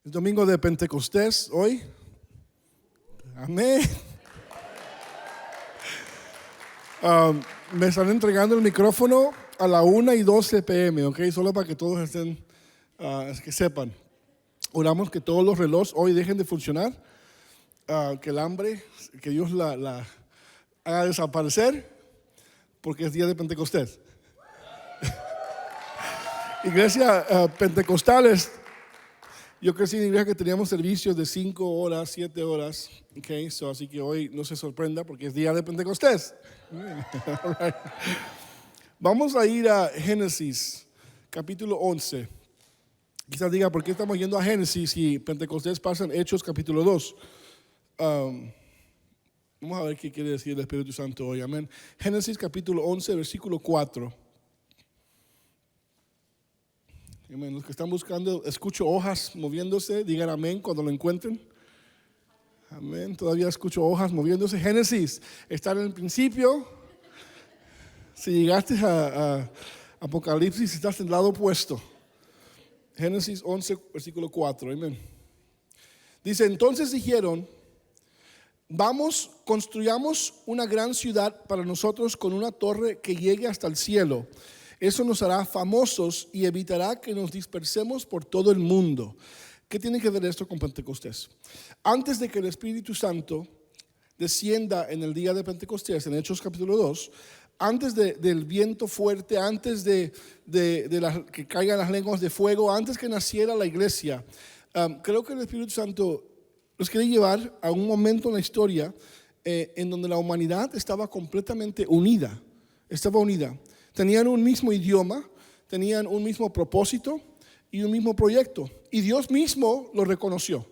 Es domingo de Pentecostés hoy. Amén. Me están entregando el micrófono a la 1:12 p.m., ¿ok? Solo para que todos estén, que sepan. Oramos que todos los relojes hoy dejen de funcionar, que el hambre, que Dios la haga desaparecer, porque es día de Pentecostés. Iglesia pentecostales. Yo crecí en iglesia que teníamos servicios de 5 horas, 7 horas, okay? Así que hoy no se sorprenda porque es día de Pentecostés. Right. Vamos a ir a Génesis, capítulo 11. Quizás diga, ¿por qué estamos yendo a Génesis y Pentecostés pasa en Hechos, capítulo 2? Vamos a ver qué quiere decir el Espíritu Santo hoy, amén. Génesis, capítulo 11, versículo 4. Amén. Los que están buscando, escucho hojas moviéndose, digan amén cuando lo encuentren. Amén. Todavía escucho hojas moviéndose. Génesis está en el principio. Si llegaste a Apocalipsis, estás en el lado opuesto. Génesis 11, versículo 4. Amén. Dice, entonces dijeron, vamos, construyamos una gran ciudad para nosotros con una torre que llegue hasta el cielo. Eso nos hará famosos y evitará que nos dispersemos por todo el mundo. ¿Qué tiene que ver esto con Pentecostés? Antes de que el Espíritu Santo descienda en el día de Pentecostés, en Hechos capítulo 2, antes del viento fuerte, antes de que caigan las lenguas de fuego, antes que naciera la iglesia, creo que el Espíritu Santo nos quiere llevar a un momento en la historia en donde la humanidad estaba completamente unida. Tenían un mismo idioma, tenían un mismo propósito y un mismo proyecto. Y Dios mismo lo reconoció.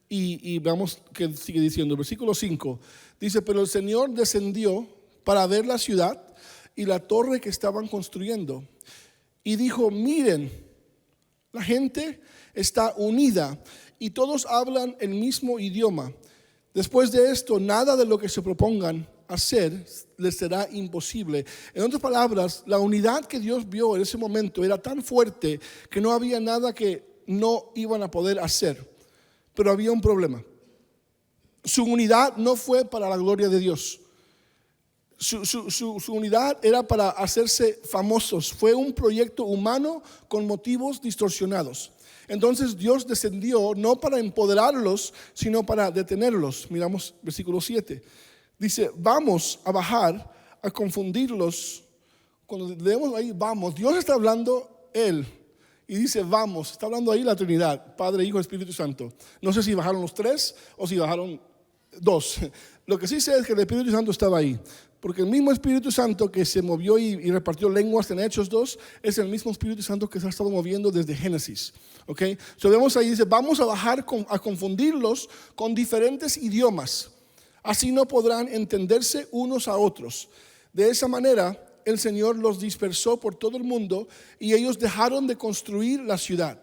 Y veamos que sigue diciendo, versículo 5, dice, pero el Señor descendió para ver la ciudad y la torre que estaban construyendo. Y dijo, miren, la gente está unida y todos hablan el mismo idioma. Después de esto, nada de lo que se propongan hacer les será imposible. En otras palabras, la unidad que Dios vio en ese momento era tan fuerte que no había nada que no iban a poder hacer. Pero había un problema. Su unidad no fue para la gloria de Dios. Su unidad era para hacerse famosos. Fue un proyecto humano con motivos distorsionados. Entonces Dios descendió no para empoderarlos, sino para detenerlos. Miramos versículo 7. Dice, vamos a bajar a confundirlos. Cuando leemos ahí, vamos, Dios está hablando Él. Y dice, vamos, está hablando ahí la Trinidad, Padre, Hijo, Espíritu Santo. No sé si bajaron los 3 o si bajaron 2. Lo que sí sé es que el Espíritu Santo estaba ahí. Porque el mismo Espíritu Santo que se movió y repartió lenguas en Hechos 2 es el mismo Espíritu Santo que se ha estado moviendo desde Génesis. ¿Ok? So vemos ahí, dice, vamos a bajar a confundirlos con diferentes idiomas. Así no podrán entenderse unos a otros. De esa manera, el Señor los dispersó por todo el mundo y ellos dejaron de construir la ciudad.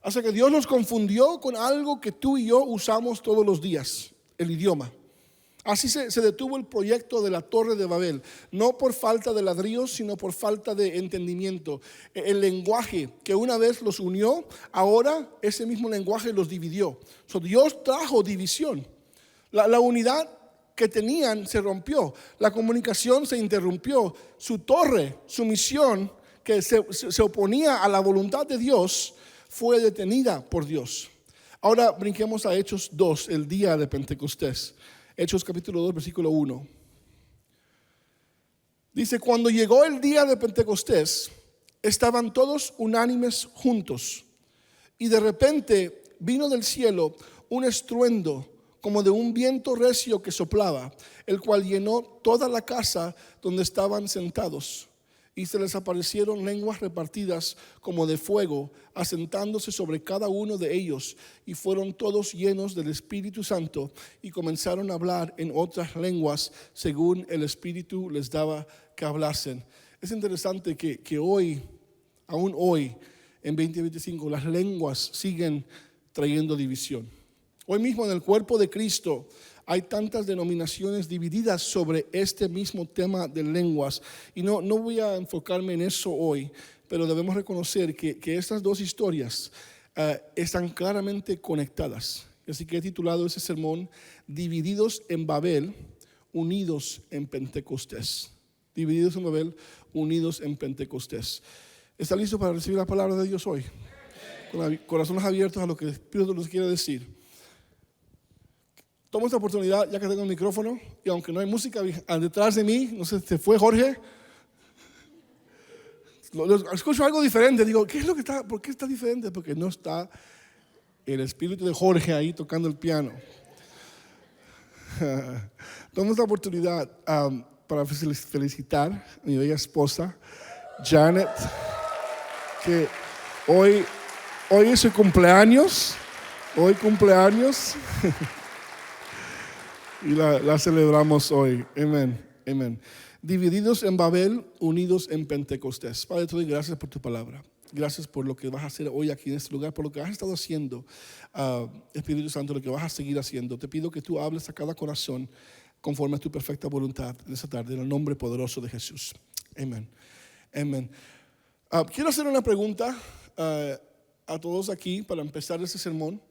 Así que Dios los confundió con algo que tú y yo usamos todos los días, el idioma. Así se detuvo el proyecto de la Torre de Babel, no por falta de ladrillos, sino por falta de entendimiento. El lenguaje que una vez los unió, ahora ese mismo lenguaje los dividió. Dios trajo división. La unidad que tenían se rompió, la comunicación se interrumpió, su torre, su misión que se oponía a la voluntad de Dios fue detenida por Dios. Ahora brinquemos a Hechos 2, el día de Pentecostés. Hechos capítulo 2, versículo 1. Dice, cuando llegó el día de Pentecostés, estaban todos unánimes juntos, y de repente vino del cielo un estruendo como de un viento recio que soplaba, el cual llenó toda la casa donde estaban sentados. Y se les aparecieron lenguas repartidas como de fuego, asentándose sobre cada uno de ellos. Y fueron todos llenos del Espíritu Santo y comenzaron a hablar en otras lenguas, según el Espíritu les daba que hablasen. Es interesante que hoy, aún hoy, en 2025, las lenguas siguen trayendo división. Hoy mismo en el cuerpo de Cristo hay tantas denominaciones divididas sobre este mismo tema de lenguas. Y no voy a enfocarme en eso hoy, pero debemos reconocer que estas dos historias están claramente conectadas. Así que he titulado ese sermón Divididos en Babel, unidos en Pentecostés. Divididos en Babel, unidos en Pentecostés. ¿Está listo para recibir la palabra de Dios hoy? Con corazones abiertos a lo que el Espíritu nos quiere decir. Tomo esta oportunidad, ya que tengo el micrófono, y aunque no hay música detrás de mí, no sé, se fue Jorge. Escucho algo diferente, digo, ¿por qué está diferente? Porque no está el espíritu de Jorge ahí tocando el piano. Tomo esta oportunidad para felicitar a mi bella esposa, Janet, que hoy es su cumpleaños. Hoy cumpleaños. Y la celebramos hoy. Amén. Amén. Divididos en Babel, unidos en Pentecostés. Padre, te doy gracias por tu palabra. Gracias por lo que vas a hacer hoy aquí en este lugar, por lo que has estado haciendo, Espíritu Santo, lo que vas a seguir haciendo. Te pido que tú hables a cada corazón conforme a tu perfecta voluntad en esta tarde, en el nombre poderoso de Jesús. Amén. Amén. Quiero hacer una pregunta a todos aquí para empezar este sermón.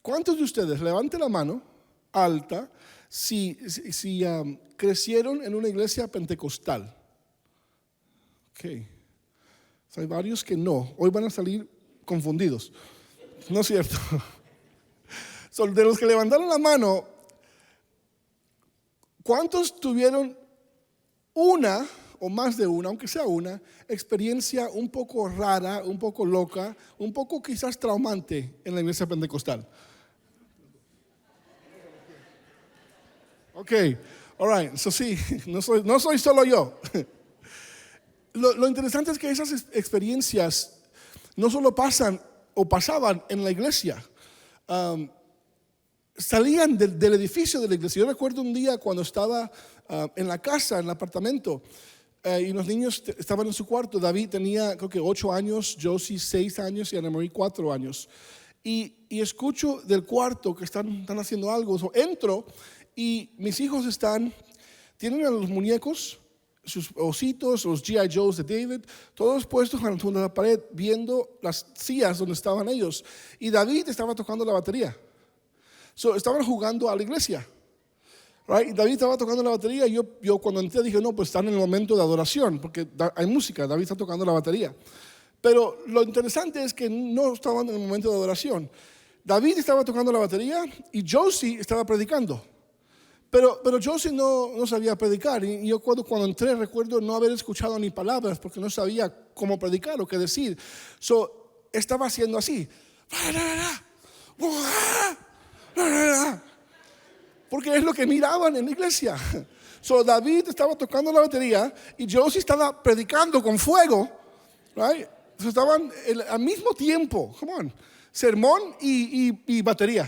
¿Cuántos de ustedes, levanten la mano alta, si crecieron en una iglesia pentecostal? Ok. Hay varios que no. Hoy van a salir confundidos. ¿No es cierto? De los que levantaron la mano, ¿cuántos tuvieron una o más de una, aunque sea una, experiencia un poco rara, un poco loca, un poco quizás traumante en la iglesia pentecostal? Ok, all right, so sí, no soy solo yo. Lo interesante es que esas experiencias no solo pasan o pasaban en la iglesia, salían del edificio de la iglesia. Yo recuerdo un día cuando estaba en la casa, en el apartamento, y los niños estaban en su cuarto. David tenía creo que 8 años, Josie 6 años y Ana Marie 4 años. Y escucho del cuarto que están haciendo algo. Entro y mis hijos tienen a los muñecos, sus ositos, los G.I. Joes de David, todos puestos junto a la pared, viendo las sillas donde estaban ellos. Y David estaba tocando la batería. Estaban jugando a la iglesia. Right? Y David estaba tocando la batería. Y yo cuando entré dije, no, pues están en el momento de adoración, porque hay música, David está tocando la batería. Pero lo interesante es que no estaban en el momento de adoración. David estaba tocando la batería y Josie estaba predicando. Pero Josie no sabía predicar, y yo cuando entré recuerdo no haber escuchado ni palabras porque no sabía cómo predicar o qué decir. Estaba haciendo así, porque es lo que miraban en la iglesia. David estaba tocando la batería y Josie estaba predicando con fuego, right? Estaban al mismo tiempo, come on, sermón y batería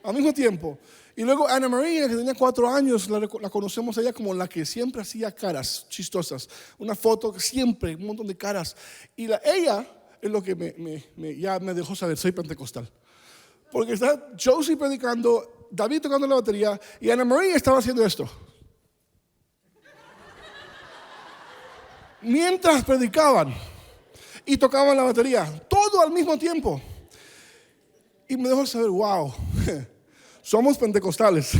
al mismo tiempo. Y luego Ana María, que tenía 4 años, la conocemos a ella como la que siempre hacía caras chistosas. Una foto que siempre, un montón de caras. Y ella es lo que ya me dejó saber, soy pentecostal. Porque está Josie predicando, David tocando la batería y Ana María estaba haciendo esto. Mientras predicaban y tocaban la batería, todo al mismo tiempo. Y me dejó saber, wow. Somos pentecostales.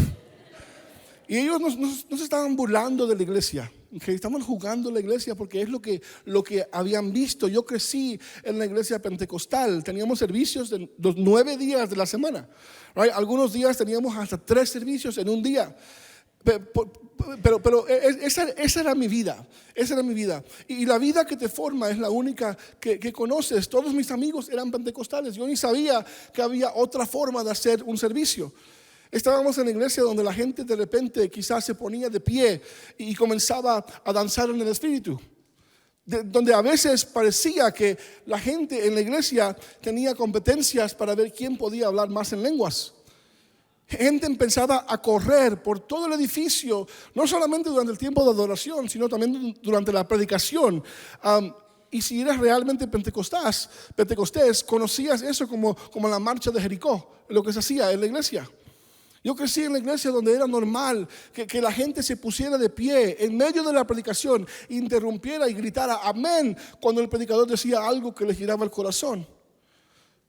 Y ellos no se estaban burlando de la iglesia, okay? Estaban jugando la iglesia porque es lo que habían visto. Yo crecí en la iglesia pentecostal. Teníamos servicios de los 9 días de la semana, right? Algunos días teníamos hasta 3 servicios en un día. Pero esa era mi vida. Esa era mi vida. Y la vida que te forma es la única que conoces. Todos mis amigos eran pentecostales. Yo ni sabía que había otra forma de hacer un servicio. Estábamos en la iglesia donde la gente de repente quizás se ponía de pie y comenzaba a danzar en el espíritu. Donde a veces parecía que la gente en la iglesia tenía competencias para ver quién podía hablar más en lenguas. Gente empezaba a correr por todo el edificio, no solamente durante el tiempo de adoración, sino también durante la predicación. Y si eras realmente pentecostés, conocías eso como la marcha de Jericó, lo que se hacía en la iglesia. Yo crecí en la iglesia donde era normal que la gente se pusiera de pie en medio de la predicación, interrumpiera y gritara amén cuando el predicador decía algo que le giraba el corazón.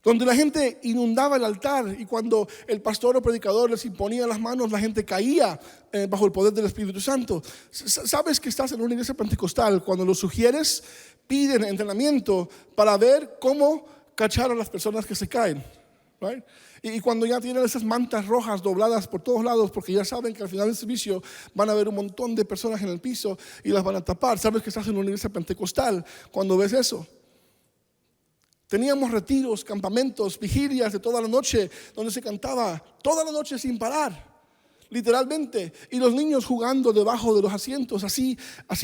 donde la gente inundaba el altar y cuando el pastor o predicador les imponía las manos, la gente caía bajo el poder del Espíritu Santo. Sabes que estás en una iglesia pentecostal cuando los sugieres piden entrenamiento para ver cómo cachar a las personas que se caen, right? Y cuando ya tienen esas mantas rojas dobladas por todos lados, porque ya saben que al final del servicio van a haber un montón de personas en el piso y las van a tapar. Sabes que estás en una iglesia pentecostal cuando ves eso. Teníamos retiros, campamentos, vigilias de toda la noche, donde se cantaba toda la noche sin parar, literalmente. Y los niños jugando debajo de los asientos. Así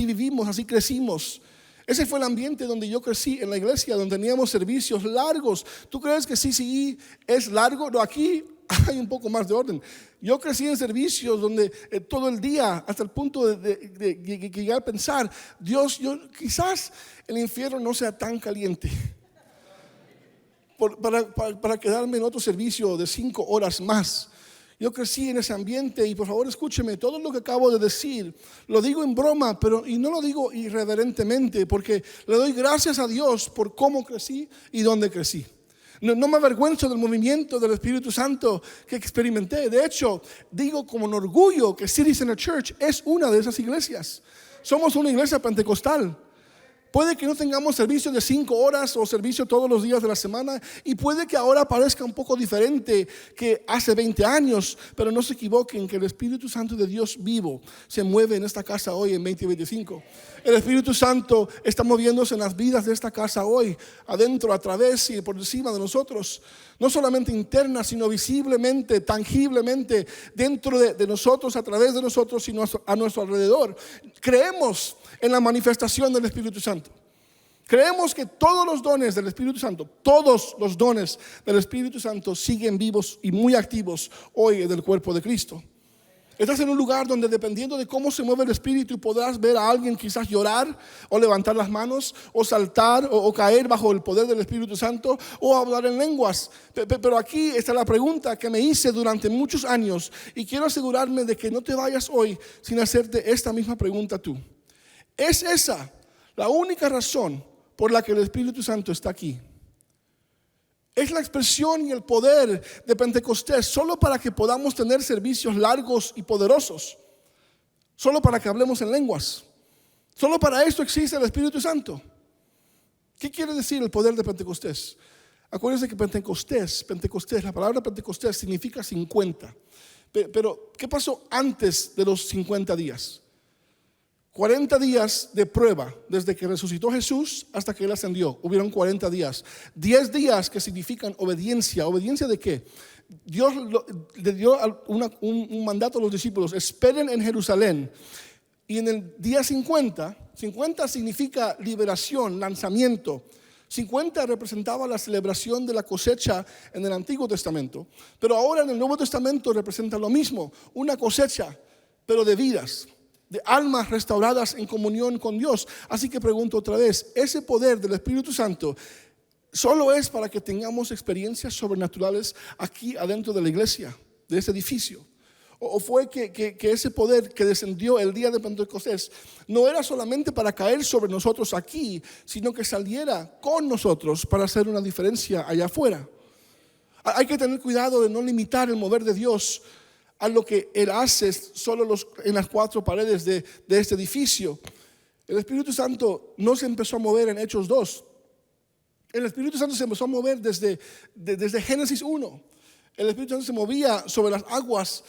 vivimos, así crecimos. Ese fue el ambiente donde yo crecí en la iglesia, donde teníamos servicios largos. ¿Tú crees que CCE es largo? No, aquí hay un poco más de orden. Yo crecí en servicios donde todo el día, hasta el punto de llegar a pensar, Dios, quizás el infierno no sea tan caliente para quedarme en otro servicio de 5 horas más. Yo crecí en ese ambiente y por favor escúcheme, todo lo que acabo de decir lo digo en broma, y no lo digo irreverentemente, porque le doy gracias a Dios por cómo crecí y dónde crecí. No me avergüenzo del movimiento del Espíritu Santo que experimenté. De hecho, digo con orgullo que City Center Church es una de esas iglesias. Somos una iglesia pentecostal. Puede que no tengamos servicio de 5 horas o servicio todos los días de la semana, y puede que ahora parezca un poco diferente que hace 20 años, pero no se equivoquen que el Espíritu Santo de Dios vivo se mueve en esta casa hoy en 2025. El Espíritu Santo está moviéndose en las vidas de esta casa hoy, adentro, a través y por encima de nosotros. No solamente interna, sino visiblemente, tangiblemente, dentro de nosotros, a través de nosotros y a nuestro alrededor. Creemos en la manifestación del Espíritu Santo. Creemos que todos los dones del Espíritu Santo, todos los dones del Espíritu Santo siguen vivos y muy activos hoy en el cuerpo de Cristo. Estás en un lugar donde, dependiendo de cómo se mueve el Espíritu, podrás ver a alguien quizás llorar o levantar las manos o saltar o caer bajo el poder del Espíritu Santo o hablar en lenguas. Pero aquí está la pregunta que me hice durante muchos años y quiero asegurarme de que no te vayas hoy sin hacerte esta misma pregunta tú. ¿Es esa la única razón por la que el Espíritu Santo está aquí? Es la expresión y el poder de Pentecostés solo para que podamos tener servicios largos y poderosos, solo para que hablemos en lenguas, solo para esto existe el Espíritu Santo. ¿Qué quiere decir el poder de Pentecostés? Acuérdense que Pentecostés, la palabra Pentecostés significa 50. Pero ¿qué pasó antes de los 50 días? 40 días de prueba, desde que resucitó Jesús hasta que Él ascendió. Hubieron 40 días. 10 días que significan obediencia. ¿Obediencia de qué? Dios le dio un mandato a los discípulos: esperen en Jerusalén. Y en el día 50 significa liberación, lanzamiento. 50 representaba la celebración de la cosecha en el Antiguo Testamento. Pero ahora en el Nuevo Testamento representa lo mismo, una cosecha, pero de vidas, de almas restauradas en comunión con Dios. Así que pregunto otra vez, ¿ese poder del Espíritu Santo solo es para que tengamos experiencias sobrenaturales aquí adentro de la iglesia, de ese edificio? ¿O fue que ese poder que descendió el día de Pentecostés no era solamente para caer sobre nosotros aquí, sino que saliera con nosotros para hacer una diferencia allá afuera? Hay que tener cuidado de no limitar el mover de Dios a lo que Él hace solo en las 4 paredes de este edificio. El Espíritu Santo no se empezó a mover en Hechos 2. El Espíritu Santo se empezó a mover desde Génesis 1. El Espíritu Santo se movía sobre las aguas.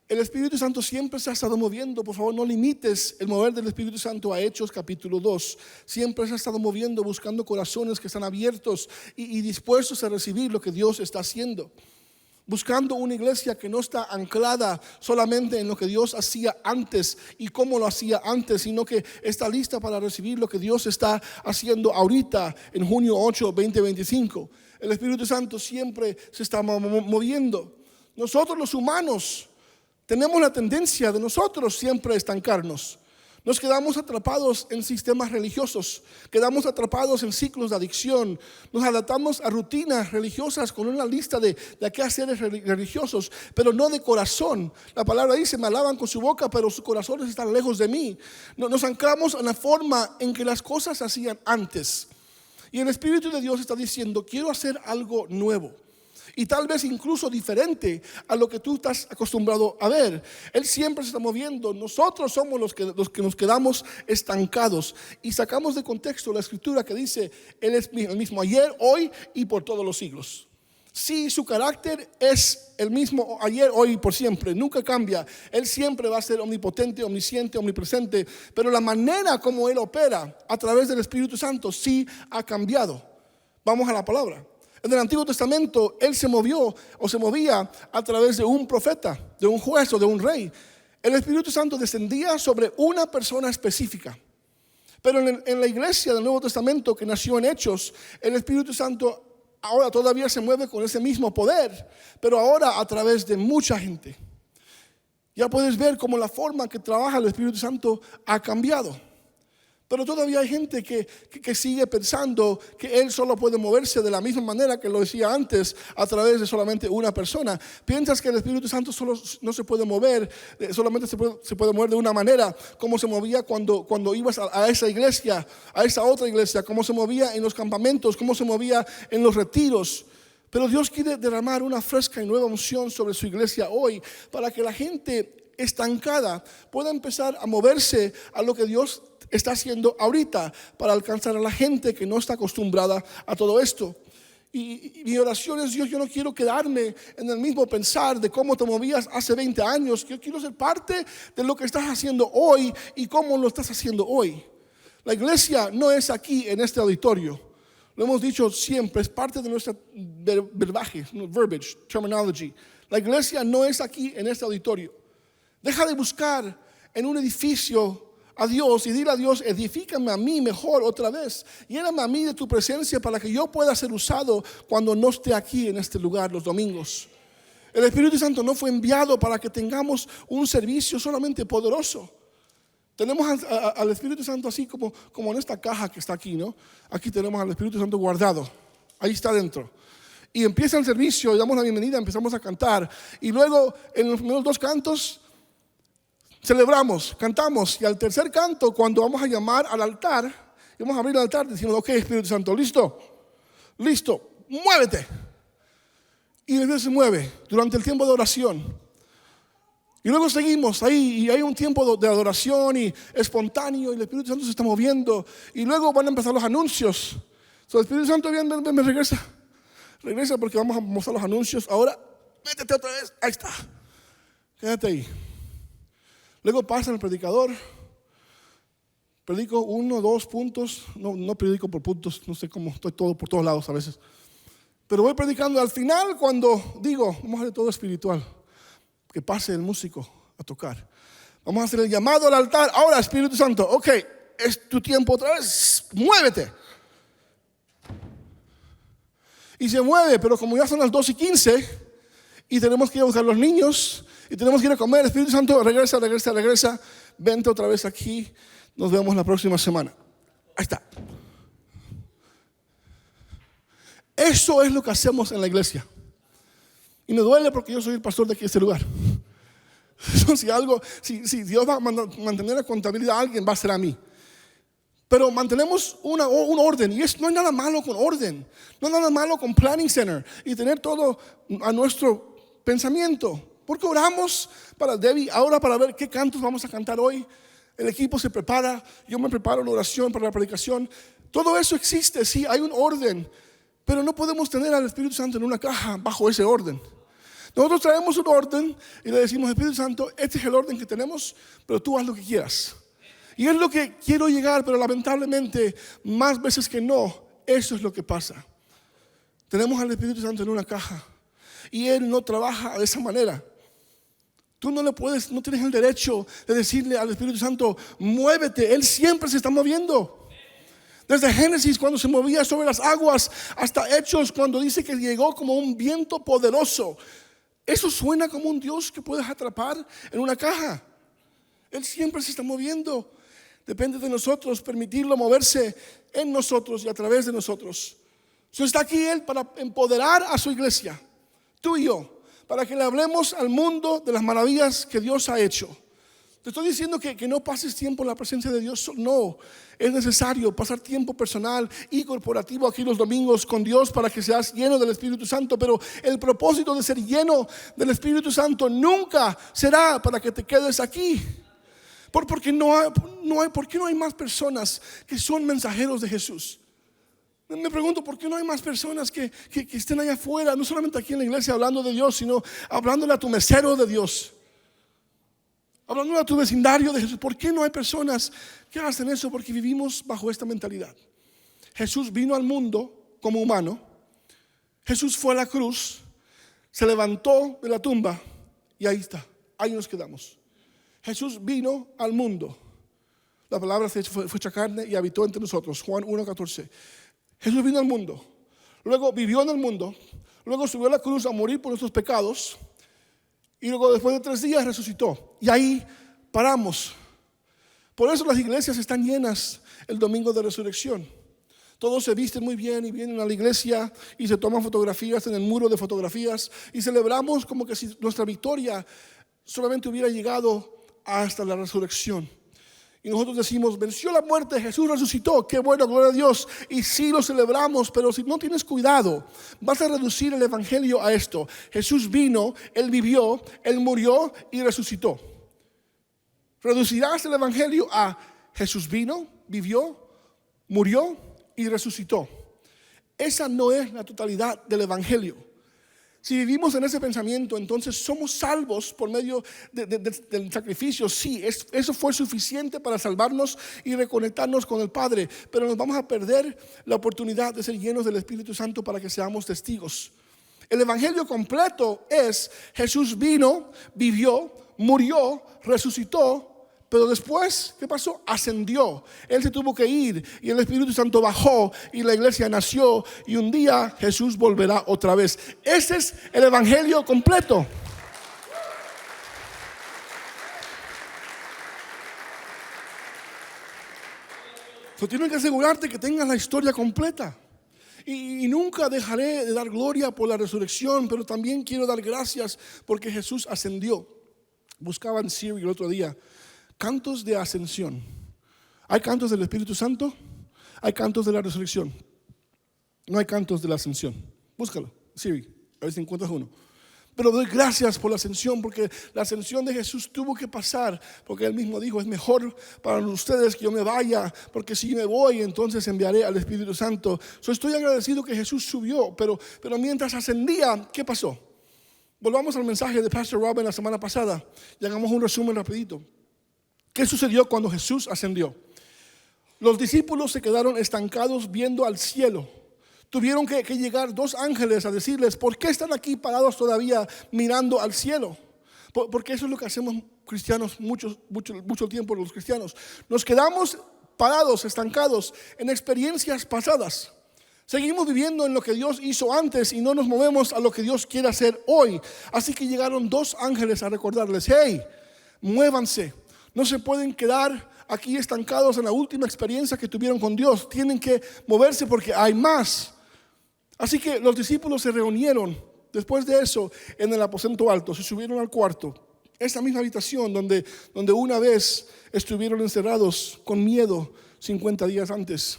El Espíritu Santo siempre se ha estado moviendo. Por favor, no limites el mover del Espíritu Santo a Hechos capítulo 2. Siempre se ha estado moviendo, buscando corazones que están abiertos y dispuestos a recibir lo que Dios está haciendo. Buscando una iglesia que no está anclada solamente en lo que Dios hacía antes y cómo lo hacía antes, sino que está lista para recibir lo que Dios está haciendo ahorita en junio 8, 2025. El Espíritu Santo siempre se está moviendo. Nosotros los humanos tenemos la tendencia de nosotros siempre estancarnos. Nos quedamos atrapados en sistemas religiosos, quedamos atrapados en ciclos de adicción, nos adaptamos a rutinas religiosas con una lista de quehaceres religiosos, pero no de corazón. La palabra dice: me alaban con su boca, pero sus corazones están lejos de mí. Nos anclamos en la forma en que las cosas se hacían antes. Y el Espíritu de Dios está diciendo, quiero hacer algo nuevo. Y tal vez incluso diferente a lo que tú estás acostumbrado a ver. Él siempre se está moviendo. Nosotros somos los que nos quedamos estancados. Y sacamos de contexto la escritura que dice, Él es el mismo ayer, hoy y por todos los siglos. Sí, su carácter es el mismo ayer, hoy y por siempre. Nunca cambia. Él siempre va a ser omnipotente, omnisciente, omnipresente. Pero la manera como Él opera a través del Espíritu Santo sí ha cambiado. Vamos a la palabra. En el Antiguo Testamento, Él se movía a través de un profeta, de un juez o de un rey. El Espíritu Santo descendía sobre una persona específica. Pero en la iglesia del Nuevo Testamento que nació en Hechos, el Espíritu Santo ahora todavía se mueve con ese mismo poder, pero ahora a través de mucha gente. Ya puedes ver cómo la forma que trabaja el Espíritu Santo ha cambiado. Pero todavía hay gente que sigue pensando que Él solo puede moverse de la misma manera que lo decía antes, a través de solamente una persona. Piensas que el Espíritu Santo solo no se puede mover, solamente se puede mover de una manera, como se movía cuando ibas a esa iglesia, a esa otra iglesia, como se movía en los campamentos, como se movía en los retiros. Pero Dios quiere derramar una fresca y nueva unción sobre su iglesia hoy, para que la gente estancada pueda empezar a moverse a lo que Dios está haciendo ahorita para alcanzar a la gente que no está acostumbrada a todo esto. Y mi oración es, Dios, yo no quiero quedarme en el mismo pensar de cómo te movías hace 20 años. Yo quiero ser parte de lo que estás haciendo hoy y cómo lo estás haciendo hoy. La iglesia no es aquí en este auditorio. Lo hemos dicho siempre, es parte de nuestra verbiage, terminology. La iglesia no es aquí en este auditorio. Deja de buscar en un edificio a Dios y dile a Dios, edifícame a mí mejor otra vez. Lléname a mí de tu presencia para que yo pueda ser usado cuando no esté aquí en este lugar los domingos. El Espíritu Santo no fue enviado para que tengamos un servicio solamente poderoso. Tenemos al Espíritu Santo así como en esta caja que está aquí, ¿no? Aquí tenemos al Espíritu Santo guardado. Ahí está dentro. Y empieza el servicio, y damos la bienvenida, empezamos a cantar. Y luego en los primeros 2 cantos celebramos, cantamos, y al tercer canto, cuando vamos a llamar al altar, vamos a abrir el altar diciendo, ok, Espíritu Santo, listo, muévete. Y Dios se mueve durante el tiempo de oración. Y luego seguimos ahí, y hay un tiempo de adoración y espontáneo, y el Espíritu Santo se está moviendo. Y luego van a empezar los anuncios. El Espíritu Santo, ven, regresa porque vamos a mostrar los anuncios. Ahora, métete otra vez, ahí está, quédate ahí. Luego pasa el predicador, predico 1, 2 puntos, no predico por puntos, no sé cómo, estoy todo por todos lados a veces. Pero voy predicando al final cuando digo, vamos a hacer todo espiritual, que pase el músico a tocar. Vamos a hacer el llamado al altar, ahora Espíritu Santo, ok, es tu tiempo otra vez, muévete. Y se mueve, pero como ya son las 2:15 y tenemos que ir a buscar a los niños, y tenemos que ir a comer, Espíritu Santo, regresa, vente otra vez aquí, nos vemos la próxima semana. Ahí está. Eso es lo que hacemos en la iglesia. Y me duele porque yo soy el pastor de aquí, de este lugar. Si Dios va a mantener la contabilidad a alguien, va a ser a mí. Pero mantenemos un orden, y no hay nada malo con orden. No hay nada malo con planning center y tener todo a nuestro pensamiento. Porque oramos para Debbie ahora para ver qué cantos vamos a cantar hoy. El equipo se prepara, yo me preparo la oración para la predicación. Todo eso existe, sí, hay un orden. Pero no podemos tener al Espíritu Santo en una caja bajo ese orden. Nosotros traemos un orden y le decimos, Espíritu Santo, este es el orden que tenemos, pero tú haz lo que quieras. Y es lo que quiero llegar, pero lamentablemente, más veces que no, eso es lo que pasa. Tenemos al Espíritu Santo en una caja y Él no trabaja de esa manera. Tú no tienes el derecho de decirle al Espíritu Santo, muévete. Él siempre se está moviendo. Desde Génesis, cuando se movía sobre las aguas, hasta Hechos, cuando dice que llegó como un viento poderoso. Eso suena como un Dios que puedes atrapar en una caja. Él siempre se está moviendo. Depende de nosotros permitirlo moverse en nosotros y a través de nosotros. Está aquí Él para empoderar a su iglesia, tú y yo, para que le hablemos al mundo de las maravillas que Dios ha hecho. Te estoy diciendo que no pases tiempo en la presencia de Dios. No, es necesario pasar tiempo personal y corporativo aquí los domingos con Dios para que seas lleno del Espíritu Santo. Pero el propósito de ser lleno del Espíritu Santo nunca será para que te quedes aquí. ¿Por qué no hay más personas que son mensajeros de Jesús? Me pregunto, ¿por qué no hay más personas que estén allá afuera? No solamente aquí en la iglesia hablando de Dios, sino hablándole a tu mesero de Dios, hablándole a tu vecindario de Jesús. ¿Por qué no hay personas que hacen eso? Porque vivimos bajo esta mentalidad. Jesús vino al mundo como humano. Jesús fue a la cruz, se levantó de la tumba y ahí está, ahí nos quedamos. Jesús vino al mundo. La palabra fue hecha carne y habitó entre nosotros. Juan 1:14. Jesús vino al mundo, luego vivió en el mundo, luego subió a la cruz a morir por nuestros pecados y luego después de 3 días resucitó. Y ahí paramos. Por eso las iglesias están llenas el domingo de resurrección. Todos se visten muy bien y vienen a la iglesia y se toman fotografías en el muro de fotografías y celebramos como que si nuestra victoria solamente hubiera llegado hasta la resurrección. Y nosotros decimos, venció la muerte, Jesús resucitó, qué bueno, gloria a Dios. Y sí lo celebramos, pero si no tienes cuidado, vas a reducir el evangelio a esto. Jesús vino, Él vivió, Él murió y resucitó. Reducirás el evangelio a Jesús vino, vivió, murió y resucitó. Esa no es la totalidad del evangelio. Si vivimos en ese pensamiento, entonces somos salvos por medio del sacrificio. Sí, eso fue suficiente para salvarnos y reconectarnos con el Padre. Pero nos vamos a perder la oportunidad de ser llenos del Espíritu Santo para que seamos testigos. El evangelio completo es: Jesús vino, vivió, murió, resucitó. Pero después, ¿qué pasó? Ascendió. Él se tuvo que ir y el Espíritu Santo bajó y la iglesia nació. Y un día Jesús volverá otra vez. Ese es el evangelio completo. Tienes que asegurarte que tengas la historia completa. Y nunca dejaré de dar gloria por la resurrección, pero también quiero dar gracias porque Jesús ascendió. Buscaba en Siri el otro día cantos de ascensión. Hay cantos del Espíritu Santo, hay cantos de la resurrección. No hay cantos de la ascensión. Búscalo, Siri, a ver si encuentras uno. Pero doy gracias por la ascensión, porque la ascensión de Jesús tuvo que pasar, porque Él mismo dijo: es mejor para ustedes que yo me vaya, porque si me voy entonces enviaré al Espíritu Santo. Estoy agradecido que Jesús subió, pero mientras ascendía, ¿qué pasó? Volvamos al mensaje de Pastor Robin la semana pasada y hagamos un resumen rapidito. ¿Qué sucedió cuando Jesús ascendió? Los discípulos se quedaron estancados viendo al cielo. Tuvieron que llegar 2 ángeles a decirles: ¿por qué están aquí parados todavía mirando al cielo? Porque eso es lo que hacemos cristianos mucho tiempo. Los cristianos nos quedamos parados, estancados en experiencias pasadas. Seguimos viviendo en lo que Dios hizo antes y no nos movemos a lo que Dios quiere hacer hoy. Así que llegaron 2 ángeles a recordarles: hey, muévanse. No se pueden quedar aquí estancados en la última experiencia que tuvieron con Dios. Tienen que moverse porque hay más. Así que los discípulos se reunieron después de eso en el aposento alto. Se subieron al cuarto, esa misma habitación donde una vez estuvieron encerrados con miedo 50 días antes.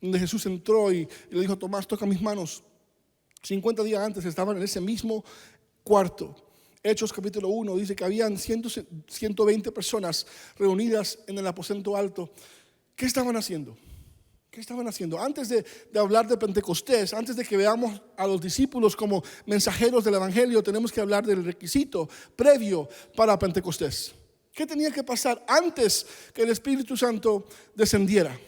Donde Jesús entró y le dijo: Tomás, toca mis manos. 50 días antes estaban en ese mismo cuarto. Hechos capítulo 1 dice que habían 120 personas reunidas en el aposento alto. ¿Qué estaban haciendo? ¿Qué estaban haciendo? Antes de hablar de Pentecostés, antes de que veamos a los discípulos como mensajeros del evangelio, tenemos que hablar del requisito previo para Pentecostés. ¿Qué tenía que pasar antes que el Espíritu Santo descendiera?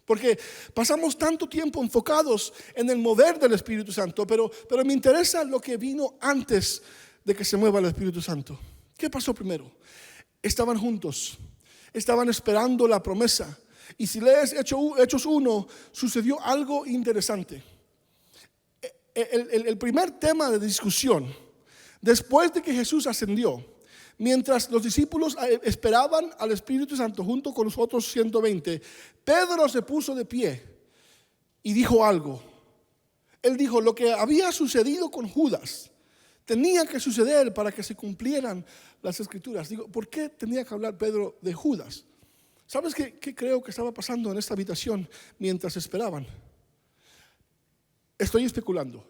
Porque pasamos tanto tiempo enfocados en el mover del Espíritu Santo, pero me interesa lo que vino antes de que se mueva el Espíritu Santo. ¿Qué pasó primero? Estaban juntos, estaban esperando la promesa. Y si lees Hechos 1, sucedió algo interesante. El primer tema de discusión, después de que Jesús ascendió, mientras los discípulos esperaban al Espíritu Santo junto con los otros 120, Pedro se puso de pie y dijo algo. Él dijo: lo que había sucedido con Judas Tenía que suceder para que se cumplieran las escrituras. Digo, ¿por qué tenía que hablar Pedro de Judas? ¿Sabes qué creo que estaba pasando en esta habitación mientras esperaban? Estoy especulando,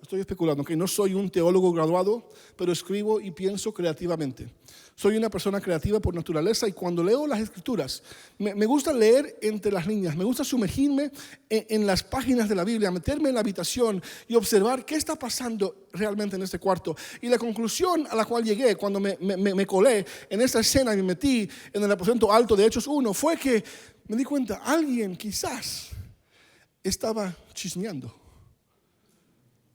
que no soy un teólogo graduado, pero escribo y pienso creativamente. Soy una persona creativa por naturaleza y cuando leo las escrituras, me gusta leer entre las líneas, me gusta sumergirme en las páginas de la Biblia, meterme en la habitación y observar qué está pasando realmente en este cuarto. Y la conclusión a la cual llegué cuando me colé en esta escena y me metí en el aposento alto de Hechos 1 fue que me di cuenta, alguien quizás estaba chismeando.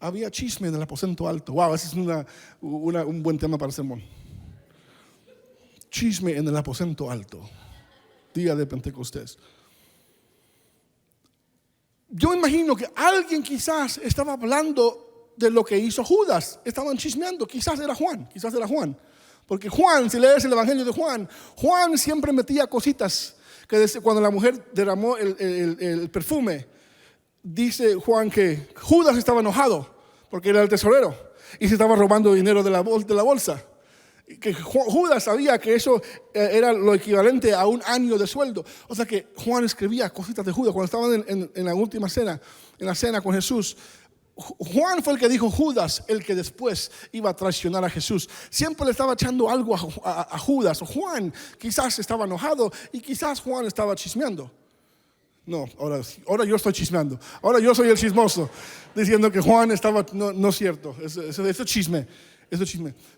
Había chisme en el aposento alto. Wow, ese es un buen tema para el sermón. Chisme en el aposento alto. Día de Pentecostés. Yo imagino que alguien quizás estaba hablando de lo que hizo Judas. Estaban chismeando. Quizás era Juan. Porque Juan, si lees el Evangelio de Juan, Juan siempre metía cositas. Que cuando la mujer derramó el perfume, dice Juan que Judas estaba enojado porque era el tesorero y se estaba robando dinero de la bolsa. Que Judas sabía que eso era lo equivalente a un año de sueldo. O sea que Juan escribía cositas de Judas cuando estaban en la última cena, en la cena con Jesús. Juan fue el que dijo Judas, el que después iba a traicionar a Jesús. Siempre le estaba echando algo a Judas. Juan quizás estaba enojado y quizás Juan estaba chismeando. No, ahora yo estoy chismeando. Ahora yo soy el chismoso, diciendo que Juan estaba, no es cierto. Eso es chisme.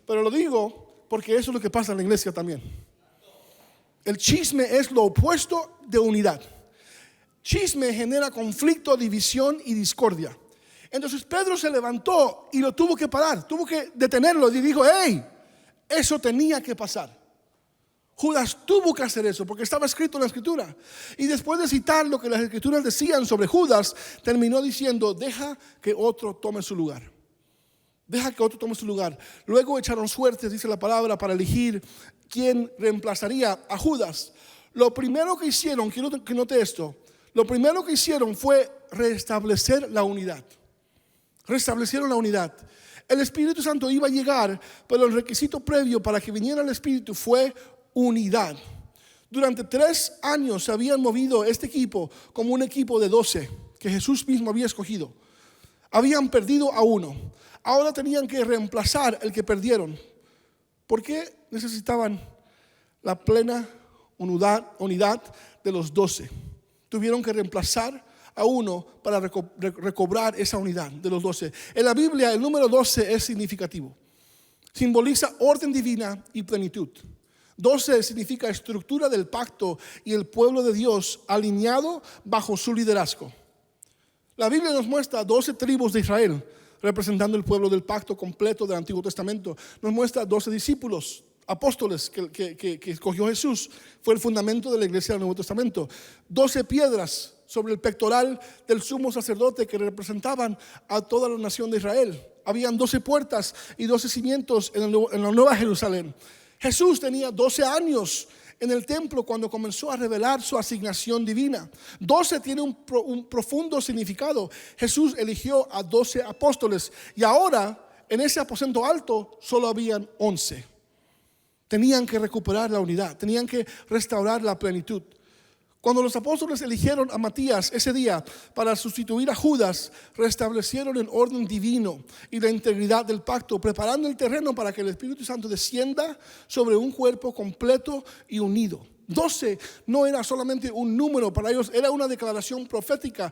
Pero lo digo porque eso es lo que pasa en la iglesia también. El chisme es lo opuesto de unidad. Chisme genera conflicto, división y discordia. Entonces Pedro se levantó y lo tuvo que parar, tuvo que detenerlo y dijo, hey, eso tenía que pasar. Judas tuvo que hacer eso porque estaba escrito en la escritura. Y después de citar lo que las escrituras decían sobre Judas, terminó diciendo, deja que otro tome su lugar. Luego echaron suertes, dice la palabra, para elegir quién reemplazaría a Judas. Lo primero que hicieron, quiero que note esto, lo primero que hicieron fue restablecer la unidad. Restablecieron la unidad. El Espíritu Santo iba a llegar, pero el requisito previo para que viniera el Espíritu fue unidad. Durante 3 años se habían movido este equipo como un equipo de 12 que Jesús mismo había escogido. Habían perdido a uno. Ahora tenían que reemplazar el que perdieron. ¿Por qué necesitaban la plena unidad de los 12? Tuvieron que reemplazar a uno para recobrar esa unidad de los 12. En la Biblia el número 12 es significativo. Simboliza orden divina y plenitud. 12 significa estructura del pacto y el pueblo de Dios alineado bajo su liderazgo. La Biblia nos muestra 12 tribus de Israel representando el pueblo del pacto completo del Antiguo Testamento. Nos muestra 12 discípulos, apóstoles que escogió Jesús. Fue el fundamento de la iglesia del Nuevo Testamento. 12 piedras sobre el pectoral del sumo sacerdote que representaban a toda la nación de Israel. Habían 12 puertas y 12 cimientos en la Nueva Jerusalén. Jesús tenía 12 años en el templo cuando comenzó a revelar su asignación divina. 12 tiene un profundo significado. Jesús eligió a 12 apóstoles y ahora en ese aposento alto solo habían 11. Tenían que recuperar la unidad, tenían que restaurar la plenitud. Cuando los apóstoles eligieron a Matías ese día para sustituir a Judas, restablecieron el orden divino y la integridad del pacto, preparando el terreno para que el Espíritu Santo descienda sobre un cuerpo completo y unido. 12 no era solamente un número para ellos, era una declaración profética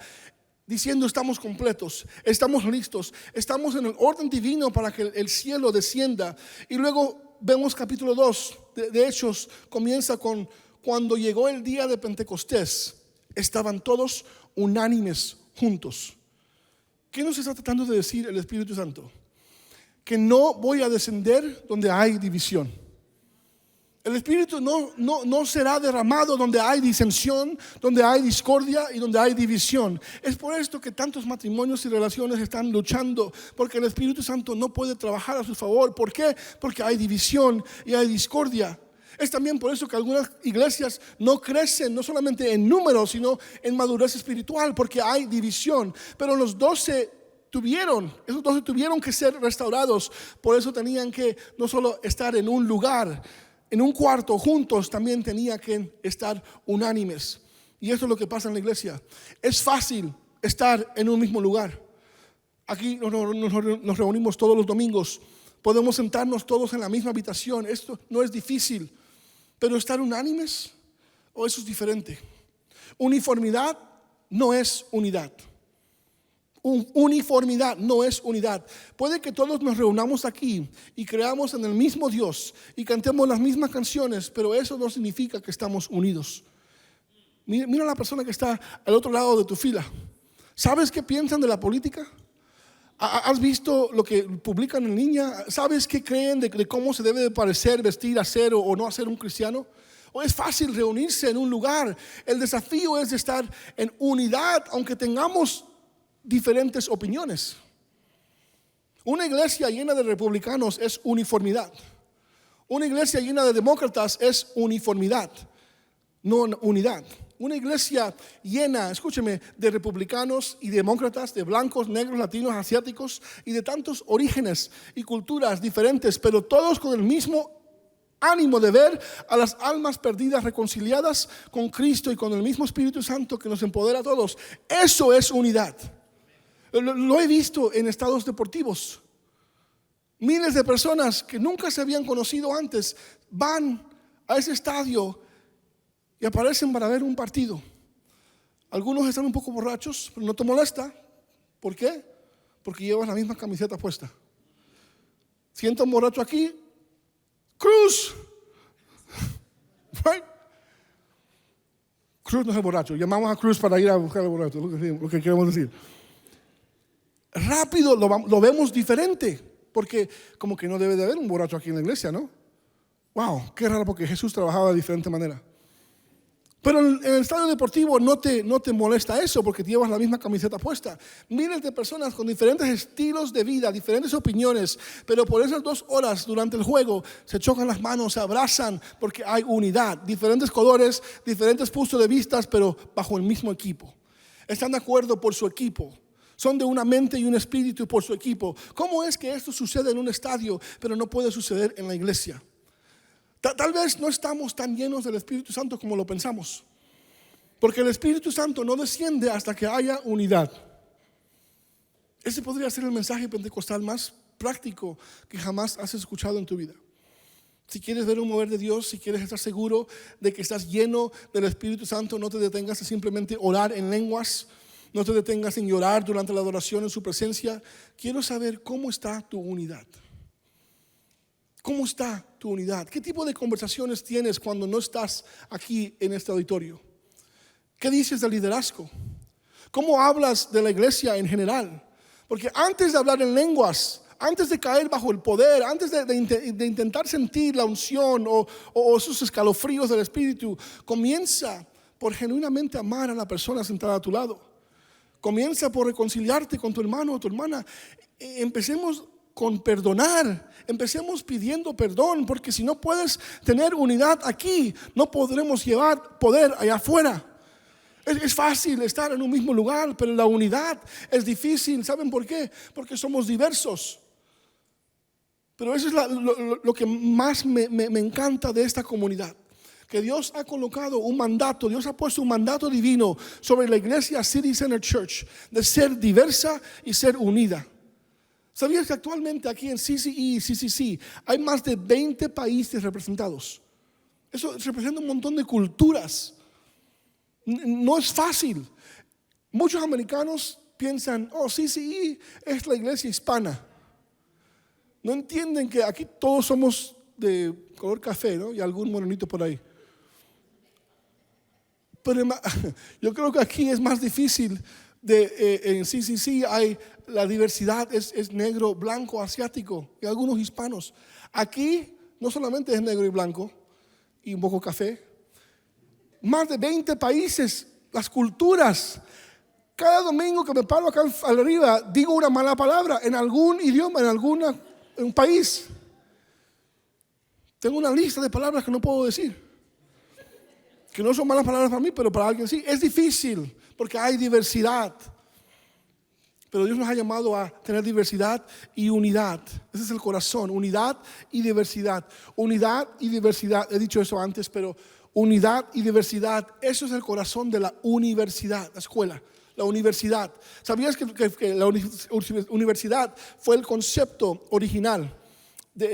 diciendo estamos completos, estamos listos, estamos en el orden divino para que el cielo descienda. Y luego vemos capítulo 2 de Hechos, comienza con cuando llegó el día de Pentecostés, estaban todos unánimes juntos. ¿Qué nos está tratando de decir el Espíritu Santo? Que no voy a descender donde hay división. El Espíritu no será derramado donde hay disensión, donde hay discordia y donde hay división. Es por esto que tantos matrimonios y relaciones están luchando, porque el Espíritu Santo no puede trabajar a su favor. ¿Por qué? Porque hay división y hay discordia. Es también por eso que algunas iglesias no crecen, no solamente en número, sino en madurez espiritual, porque hay división. Pero los 12 esos 12 tuvieron que ser restaurados. Por eso tenían que no solo estar en un lugar, en un cuarto juntos, también tenían que estar unánimes. Y eso es lo que pasa en la iglesia. Es fácil estar en un mismo lugar. Aquí nos reunimos todos los domingos. Podemos sentarnos todos en la misma habitación. Esto no es difícil. Pero estar unánimes, eso es diferente. Uniformidad no es unidad. Uniformidad no es unidad. Puede que todos nos reunamos aquí y creamos en el mismo Dios y cantemos las mismas canciones, pero eso no significa que estamos unidos. Mira a la persona que está al otro lado de tu fila. ¿Sabes qué piensan de la política? ¿Has visto lo que publican en línea? ¿Sabes qué creen de cómo se debe de parecer, vestir, hacer o no hacer un cristiano? ¿O es fácil reunirse en un lugar? El desafío es de estar en unidad, aunque tengamos diferentes opiniones. Una iglesia llena de republicanos es uniformidad. Una iglesia llena de demócratas es uniformidad, no unidad. Una iglesia llena, escúcheme, de republicanos y demócratas, de blancos, negros, latinos, asiáticos y de tantos orígenes y culturas diferentes, pero todos con el mismo ánimo de ver a las almas perdidas reconciliadas con Cristo y con el mismo Espíritu Santo que nos empodera a todos. Eso es unidad. Lo he visto en estados deportivos. Miles de personas que nunca se habían conocido antes van a ese estadio y aparecen para ver un partido. Algunos están un poco borrachos, pero no te molesta. ¿Por qué? Porque llevas la misma camiseta puesta. Siento un borracho aquí, Cruz. Right? Cruz no es borracho. Llamamos a Cruz para ir a buscar al borracho. Lo que queremos decir. Rápido lo vemos diferente, porque como que no debe de haber un borracho aquí en la iglesia, ¿no? Wow, qué raro, porque Jesús trabajaba de diferente manera. Pero en el estadio deportivo no te molesta eso, porque llevas la misma camiseta puesta. Miles de personas con diferentes estilos de vida, diferentes opiniones, pero por esas 2 horas durante el juego se chocan las manos, se abrazan, porque hay unidad. Diferentes colores, diferentes puntos de vista, pero bajo el mismo equipo. Están de acuerdo por su equipo. Son de una mente y un espíritu por su equipo. ¿Cómo es que esto sucede en un estadio, pero no puede suceder en la iglesia? Tal vez no estamos tan llenos del Espíritu Santo como lo pensamos, porque el Espíritu Santo no desciende hasta que haya unidad. Ese podría ser el mensaje pentecostal más práctico que jamás has escuchado en tu vida. Si quieres ver un mover de Dios, si quieres estar seguro de que estás lleno del Espíritu Santo, no te detengas en simplemente orar en lenguas, no te detengas en llorar durante la adoración en su presencia. Quiero saber cómo está tu unidad. ¿Cómo está tu unidad? ¿Qué tipo de conversaciones tienes cuando no estás aquí en este auditorio? ¿Qué dices del liderazgo? ¿Cómo hablas de la iglesia en general? Porque antes de hablar en lenguas, antes de caer bajo el poder, antes de intentar sentir la unción o esos escalofríos del Espíritu, comienza por genuinamente amar a la persona sentada a tu lado. Comienza por reconciliarte con tu hermano o tu hermana. Empecemos con perdonar. Empecemos pidiendo perdón, porque si no puedes tener unidad aquí, no podremos llevar poder allá afuera. Es fácil estar en un mismo lugar, pero la unidad es difícil. ¿Saben por qué? Porque somos diversos. Pero eso es lo que más me encanta de esta comunidad, que Dios ha colocado un mandato, Dios ha puesto un mandato divino sobre la iglesia City Center Church, de ser diversa y ser unida. ¿Sabías que actualmente aquí en CCE y CCC hay más de 20 países representados? Eso representa un montón de culturas. No es fácil. Muchos americanos piensan, CCE es la iglesia hispana. No entienden que aquí todos somos de color café, ¿no? Y algún morenito por ahí. Pero yo creo que aquí es más difícil. En CCC hay la diversidad, es negro, blanco, asiático y algunos hispanos. Aquí no solamente es negro y blanco y un poco café, más de 20 países, las culturas. Cada domingo que me paro acá arriba digo una mala palabra en algún idioma, en un país. Tengo una lista de palabras que no puedo decir, que no son malas palabras para mí, pero para alguien sí. Es difícil porque hay diversidad. Pero Dios nos ha llamado a tener diversidad y unidad. Ese es el corazón, unidad y diversidad. Unidad y diversidad, he dicho eso antes, pero unidad y diversidad, eso es el corazón de la universidad, la escuela, la universidad. ¿Sabías que la universidad fue el concepto original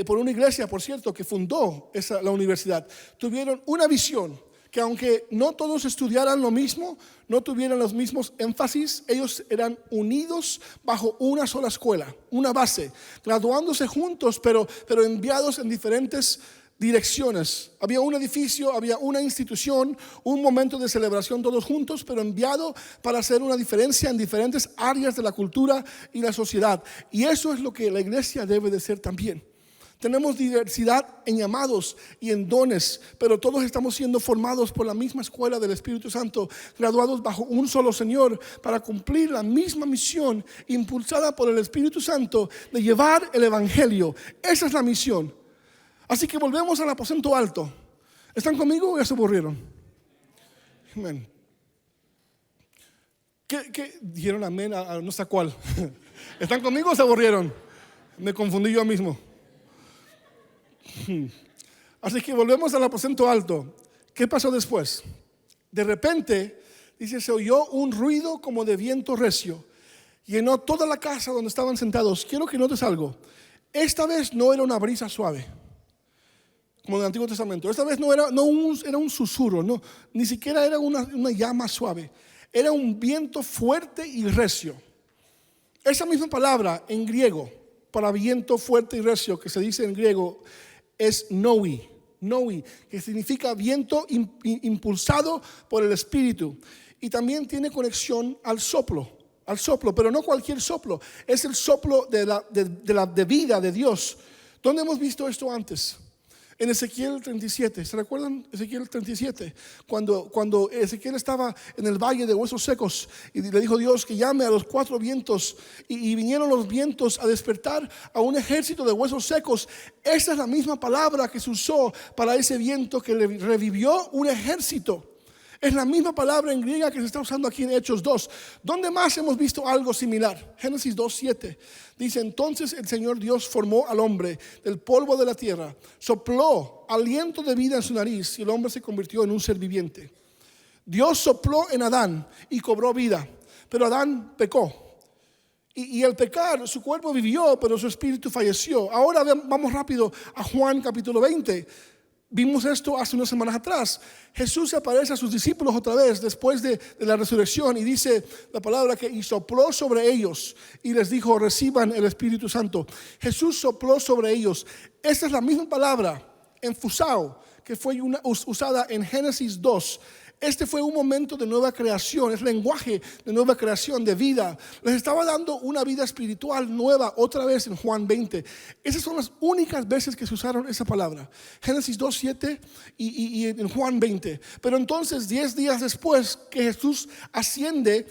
por una iglesia, por cierto, que fundó la universidad? Tuvieron una visión, que aunque no todos estudiaran lo mismo, no tuvieran los mismos énfasis, ellos eran unidos bajo una sola escuela, una base, graduándose juntos, pero enviados en diferentes direcciones. Había un edificio, había una institución, un momento de celebración todos juntos, pero enviado para hacer una diferencia en diferentes áreas de la cultura y la sociedad. Y eso es lo que la iglesia debe de ser también. Tenemos diversidad en llamados y en dones, pero todos estamos siendo formados por la misma escuela del Espíritu Santo, graduados bajo un solo Señor para cumplir la misma misión impulsada por el Espíritu Santo de llevar el Evangelio. Esa es la misión. Así que volvemos al aposento alto. ¿Están conmigo o ya se aburrieron? Amén. ¿Qué dijeron amén a no sé cuál? ¿Están conmigo o se aburrieron? Me confundí yo mismo. Así que volvemos al aposento alto. ¿Qué pasó después? De repente, dice, se oyó un ruido como de viento recio. Llenó toda la casa donde estaban sentados. Quiero que notes algo. Esta vez no era una brisa suave, como en el Antiguo Testamento. Esta vez era un susurro, no, ni siquiera era una llama suave. Era un viento fuerte y recio. Esa misma palabra en griego para viento fuerte y recio, que se dice en griego, es noi, que significa viento impulsado por el Espíritu. Y también tiene conexión al soplo, pero no cualquier soplo. Es el soplo de vida de Dios. ¿Dónde hemos visto esto antes? En Ezequiel 37, ¿se recuerdan? Ezequiel 37, cuando Ezequiel estaba en el valle de huesos secos y le dijo Dios que llame a los 4 vientos y vinieron los vientos a despertar a un ejército de huesos secos. Esa es la misma palabra que se usó para ese viento que le revivió un ejército. Es la misma palabra en griega que se está usando aquí en Hechos 2. ¿Dónde más hemos visto algo similar? Génesis 2:7 dice: entonces el Señor Dios formó al hombre del polvo de la tierra, sopló aliento de vida en su nariz y el hombre se convirtió en un ser viviente. Dios sopló en Adán y cobró vida, pero Adán pecó. Y al pecar, su cuerpo vivió, pero su espíritu falleció. Ahora vamos rápido a Juan capítulo 20. Vimos esto hace unas semanas atrás. Jesús se aparece a sus discípulos otra vez después de la resurrección y dice la palabra que y sopló sobre ellos y les dijo: reciban el Espíritu Santo. Jesús sopló sobre ellos. Esta es la misma palabra enfusao que fue usada en Génesis 2. Este fue un momento de nueva creación, es lenguaje de nueva creación, de vida. Les estaba dando una vida espiritual nueva otra vez en Juan 20. Esas son las únicas veces que se usaron esa palabra. Génesis 2:7 y en Juan 20. Pero entonces 10 días después que Jesús asciende,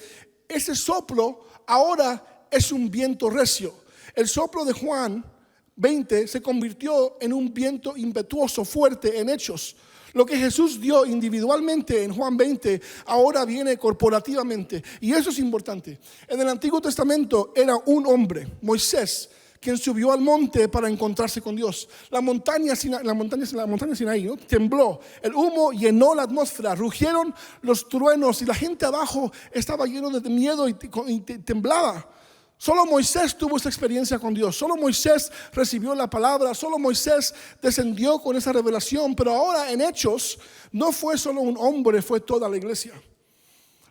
ese soplo ahora es un viento recio. El soplo de Juan 20 se convirtió en un viento impetuoso, fuerte en Hechos. Lo que Jesús dio individualmente en Juan 20 ahora viene corporativamente, y eso es importante. En el Antiguo Testamento era un hombre, Moisés, quien subió al monte para encontrarse con Dios. La montaña Sinaí, ¿no? Tembló, el humo llenó la atmósfera, rugieron los truenos y la gente abajo estaba lleno de miedo y temblaba. Solo Moisés tuvo esa experiencia con Dios. Solo Moisés recibió la palabra. Solo Moisés descendió con esa revelación. Pero ahora en Hechos no fue solo un hombre, fue toda la iglesia.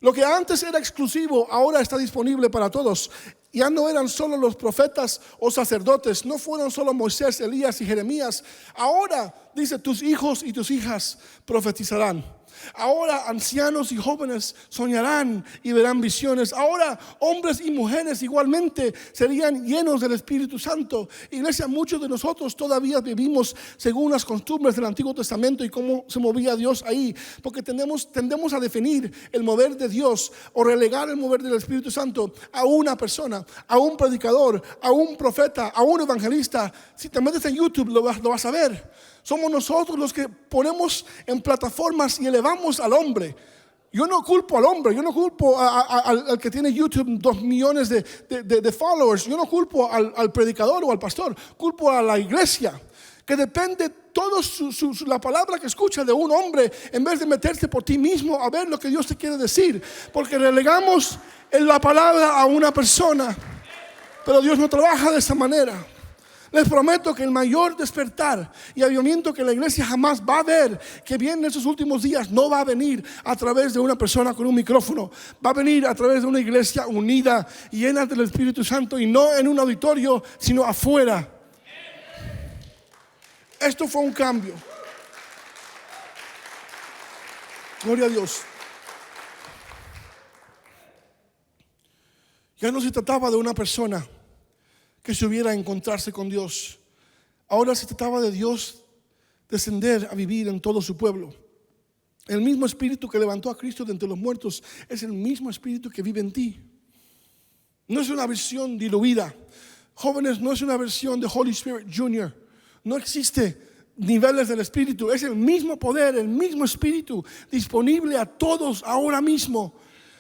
Lo que antes era exclusivo ahora está disponible para todos. Ya no eran solo los profetas o sacerdotes. No fueron solo Moisés, Elías y Jeremías. Ahora dice: tus hijos y tus hijas profetizarán. Ahora ancianos y jóvenes soñarán y verán visiones. Ahora hombres y mujeres igualmente serían llenos del Espíritu Santo. Iglesia, muchos de nosotros todavía vivimos según las costumbres del Antiguo Testamento y cómo se movía Dios ahí, porque tendemos a definir el mover de Dios o relegar el mover del Espíritu Santo a una persona, a un predicador, a un profeta, a un evangelista. Si te metes en YouTube lo vas a ver. Somos nosotros los que ponemos en plataformas y elevamos al hombre. Yo no culpo al hombre, yo no culpo al que tiene YouTube 2 millones de followers, yo no culpo al predicador o al pastor, culpo a la iglesia, que depende toda la palabra que escucha de un hombre, en vez de meterse por ti mismo a ver lo que Dios te quiere decir, porque relegamos en la palabra a una persona, pero Dios no trabaja de esa manera. Les prometo que el mayor despertar y avivamiento que la iglesia jamás va a ver, que viene en estos últimos días, no va a venir a través de una persona con un micrófono, va a venir a través de una iglesia unida y llena del Espíritu Santo, y no en un auditorio, sino afuera. Esto fue un cambio. Gloria a Dios. Ya no se trataba de una persona que subiera a encontrarse con Dios. Ahora se trataba de Dios descender a vivir en todo su pueblo. El mismo espíritu que levantó a Cristo de entre los muertos es el mismo espíritu que vive en ti. No es una versión diluida. Jóvenes, no es una versión de Holy Spirit Junior. No existe niveles del espíritu. Es el mismo poder, el mismo espíritu disponible a todos ahora mismo.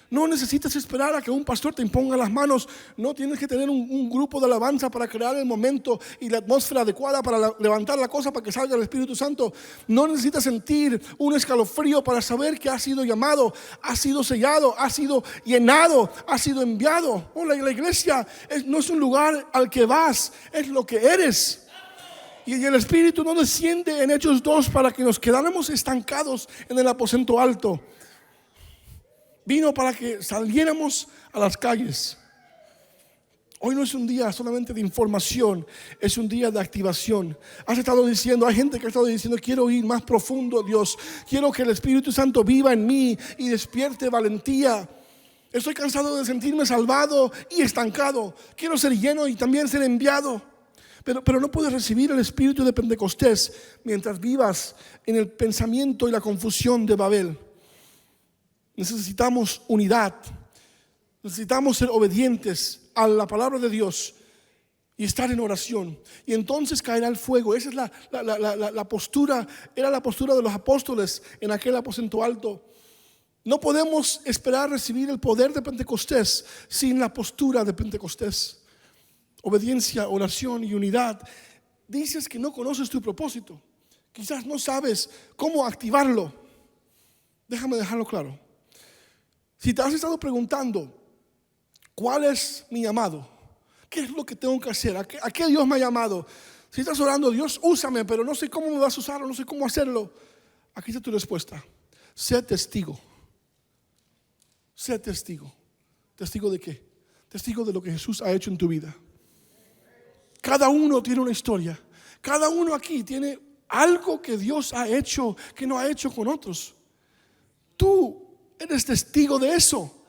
No necesitas esperar a que un pastor te imponga las manos. No tienes que tener un grupo de alabanza para crear el momento y la atmósfera adecuada para levantar la cosa para que salga el Espíritu Santo. No necesitas sentir un escalofrío para saber que has sido llamado, has sido sellado, has sido llenado, has sido enviado. La iglesia no es un lugar al que vas, es lo que eres. Y el Espíritu no desciende en Hechos 2 para que nos quedáramos estancados en el aposento alto. Vino para que saliéramos a las calles. Hoy no es un día solamente de información, es un día de activación. Has estado diciendo, hay gente que ha estado diciendo, quiero ir más profundo, Dios. Quiero que el Espíritu Santo viva en mí y despierte valentía. Estoy cansado de sentirme salvado y estancado. Quiero ser lleno y también ser enviado. Pero no puedes recibir el Espíritu de Pentecostés mientras vivas en el pensamiento y la confusión de Babel. Necesitamos unidad. Necesitamos ser obedientes a la palabra de Dios y estar en oración. Y entonces caerá el fuego. Esa es la postura. Era la postura de los apóstoles en aquel aposento alto. No podemos esperar recibir el poder de Pentecostés sin la postura de Pentecostés. Obediencia, oración y unidad. Dices que no conoces tu propósito. Quizás no sabes cómo activarlo. Déjame dejarlo claro. Si te has estado preguntando, ¿cuál es mi llamado? ¿Qué es lo que tengo que hacer? ¿A qué Dios me ha llamado? Si estás orando, Dios, úsame, pero no sé cómo me vas a usar o no sé cómo hacerlo. Aquí está tu respuesta. Sé testigo. Sé testigo. ¿Testigo de qué? Testigo de lo que Jesús ha hecho en tu vida. Cada uno tiene una historia. Cada uno aquí tiene algo que Dios ha hecho que no ha hecho con otros. Tú eres testigo de eso.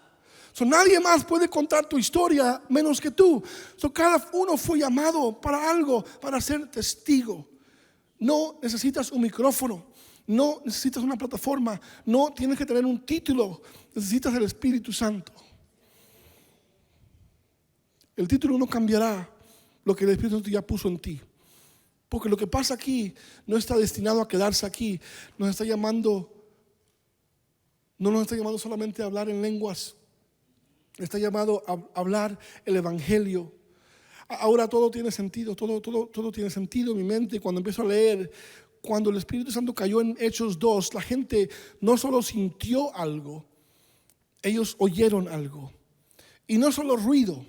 Nadie más puede contar tu historia menos que tú. Cada uno fue llamado para algo, para ser testigo. No necesitas un micrófono, no necesitas una plataforma, no tienes que tener un título, necesitas el Espíritu Santo. El título no cambiará lo que el Espíritu Santo ya puso en ti. Porque lo que pasa aquí no está destinado a quedarse aquí. No nos está llamando solamente a hablar en lenguas. Está llamado a hablar el evangelio. Ahora todo tiene sentido, todo tiene sentido en mi mente. Cuando empiezo a leer, cuando el Espíritu Santo cayó en Hechos 2, la gente no solo sintió algo, ellos oyeron algo. Y no solo ruido,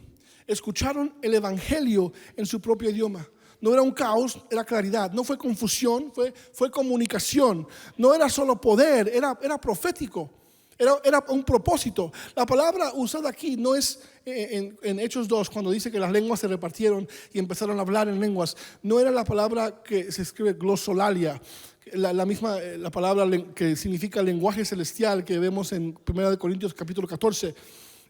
escucharon el evangelio en su propio idioma. No era un caos, era claridad. No fue confusión, fue comunicación. No era solo poder, era profético. Era un propósito. La palabra usada aquí no es en Hechos 2, cuando dice que las lenguas se repartieron y empezaron a hablar en lenguas. No era la palabra que se escribe glosolalia, la palabra que significa lenguaje celestial que vemos en 1 Corintios capítulo 14.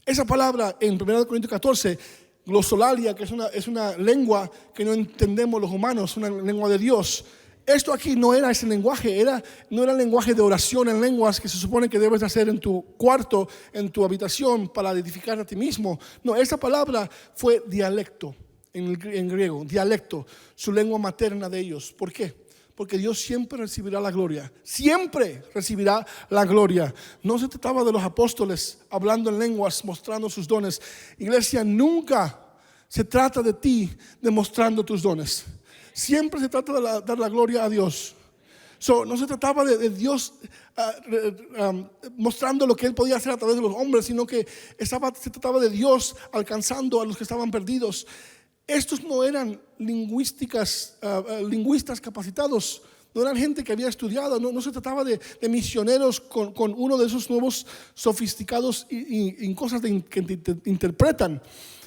Esa palabra en 1 Corintios 14, glosolalia, que es una lengua que no entendemos los humanos, una lengua de Dios. Esto aquí no era ese lenguaje, no era el lenguaje de oración en lenguas que se supone que debes hacer en tu cuarto, en tu habitación para edificar a ti mismo. No, esa palabra fue dialecto en griego, dialecto, su lengua materna de ellos. ¿Por qué? porque Dios siempre recibirá la gloria. Siempre recibirá la gloria. No se trataba de los apóstoles hablando en lenguas, mostrando sus dones. Iglesia, nunca se trata de ti demostrando tus dones. Siempre se trata de dar la gloria a Dios. No se trataba de Dios mostrando lo que Él podía hacer a través de los hombres, sino que se trataba de Dios alcanzando a los que estaban perdidos. Estos no eran lingüistas capacitados, no eran gente que había estudiado, no se trataba de misioneros con uno de esos nuevos sofisticados y cosas que interpretan.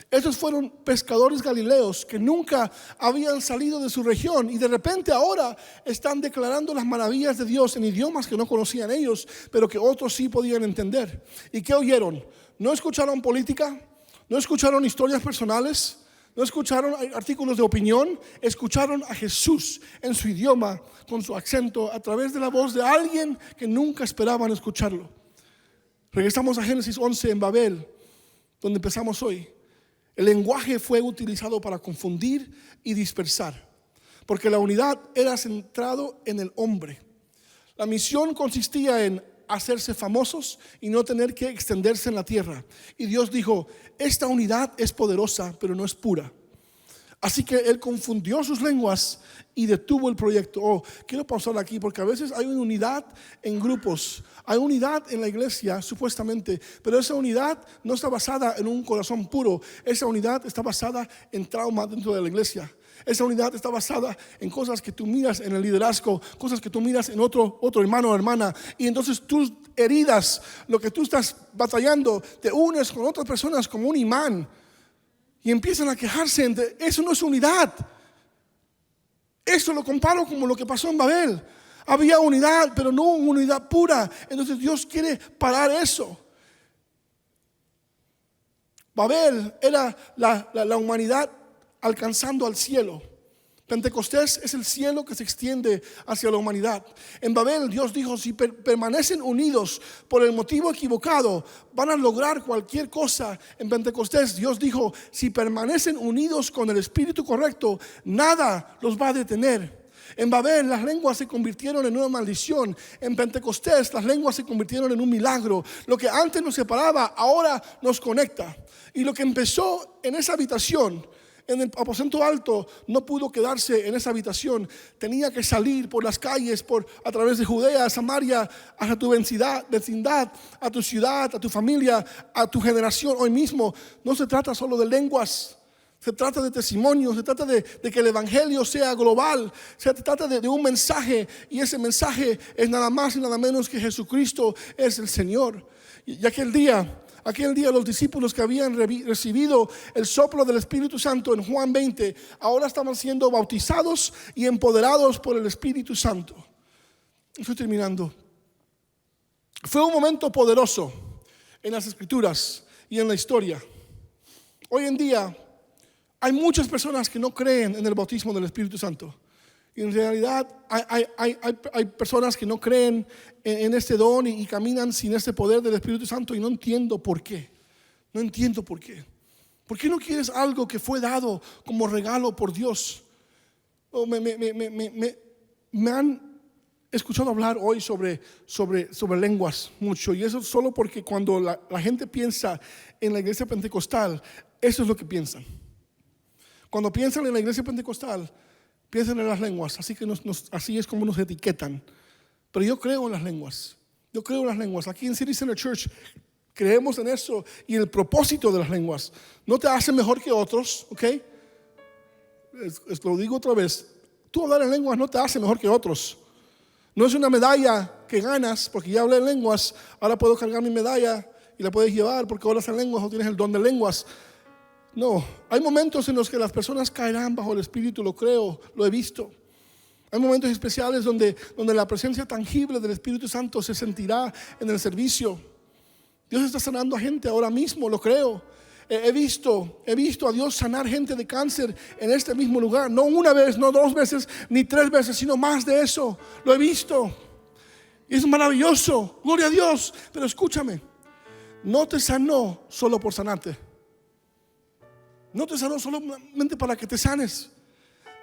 Estos fueron pescadores galileos que nunca habían salido de su región y de repente ahora están declarando las maravillas de Dios en idiomas que no conocían ellos, pero que otros sí podían entender. ¿Y qué oyeron? No escucharon política, no escucharon historias personales, no escucharon artículos de opinión, escucharon a Jesús en su idioma, con su acento, a través de la voz de alguien que nunca esperaban escucharlo. Regresamos a Génesis 11 en Babel, donde empezamos hoy. El lenguaje fue utilizado para confundir y dispersar, porque la unidad era centrado en el hombre. La misión consistía en hacerse famosos y no tener que extenderse en la tierra. Y Dios dijo, esta unidad es poderosa, pero no es pura. Así que Él confundió sus lenguas y detuvo el proyecto. Quiero pausar aquí porque a veces hay una unidad en grupos, hay unidad en la iglesia supuestamente, pero esa unidad no está basada en un corazón puro. Esa unidad está basada en trauma dentro de la iglesia. Esa unidad está basada en cosas que tú miras en el liderazgo, cosas que tú miras en otro hermano o hermana, y entonces tus heridas, lo que tú estás batallando, te unes con otras personas como un imán y empiezan a quejarse. Eso no es unidad. Eso lo comparo como lo que pasó en Babel. Había unidad, pero no una unidad pura. Entonces Dios quiere parar eso. Babel era la humanidad alcanzando al cielo. Pentecostés es el cielo que se extiende hacia la humanidad. En Babel Dios dijo, si permanecen unidos por el motivo equivocado, van a lograr cualquier cosa. En Pentecostés Dios dijo, si permanecen unidos con el espíritu correcto, nada los va a detener. En Babel las lenguas se convirtieron en una maldición. En Pentecostés las lenguas se convirtieron en un milagro. Lo que antes nos separaba ahora nos conecta. Y lo que empezó en esa habitación, en el aposento alto, no pudo quedarse en esa habitación. Tenía que salir por las calles, a través de Judea, Samaria, hacia tu vecindad, a tu ciudad, a tu familia, a tu generación. Hoy mismo no se trata solo de lenguas, se trata de testimonio, se trata de que el evangelio sea global, se trata de un mensaje, y ese mensaje es nada más y nada menos que Jesucristo es el Señor. Y aquel día los discípulos que habían recibido el soplo del Espíritu Santo en Juan 20, ahora estaban siendo bautizados y empoderados por el Espíritu Santo. Estoy terminando. Fue un momento poderoso en las Escrituras y en la historia. Hoy en día hay muchas personas que no creen en el bautismo del Espíritu Santo. Y en realidad hay personas que no creen en este don y caminan sin este poder del Espíritu Santo, y no entiendo por qué. No entiendo por qué. ¿Por qué no quieres algo que fue dado como regalo por Dios? Me han escuchado hablar hoy sobre lenguas mucho, y eso solo porque cuando la gente piensa en la iglesia pentecostal, eso es lo que piensan. Cuando piensan en la iglesia pentecostal, piensan en las lenguas, así que así es como nos etiquetan. Pero yo creo en las lenguas. Yo creo en las lenguas. Aquí en City Center Church creemos en eso y el propósito de las lenguas. No te hace mejor que otros, ¿ok? Lo digo otra vez. Tú hablar en lenguas no te hace mejor que otros. No es una medalla que ganas porque ya hablé en lenguas. Ahora puedo cargar mi medalla y la puedes llevar porque hablas en lenguas o tienes el don de lenguas. No, hay momentos en los que las personas caerán bajo el Espíritu, lo creo, lo he visto. Hay momentos especiales donde la presencia tangible del Espíritu Santo se sentirá en el servicio. Dios está sanando a gente ahora mismo, lo creo. He visto a Dios sanar gente de cáncer en este mismo lugar. No una vez, no 2 veces, ni 3 veces, sino más de eso. Lo he visto. Y es maravilloso, gloria a Dios. Pero escúchame, no te sanó solo por sanarte. No te sanó solamente para que te sanes.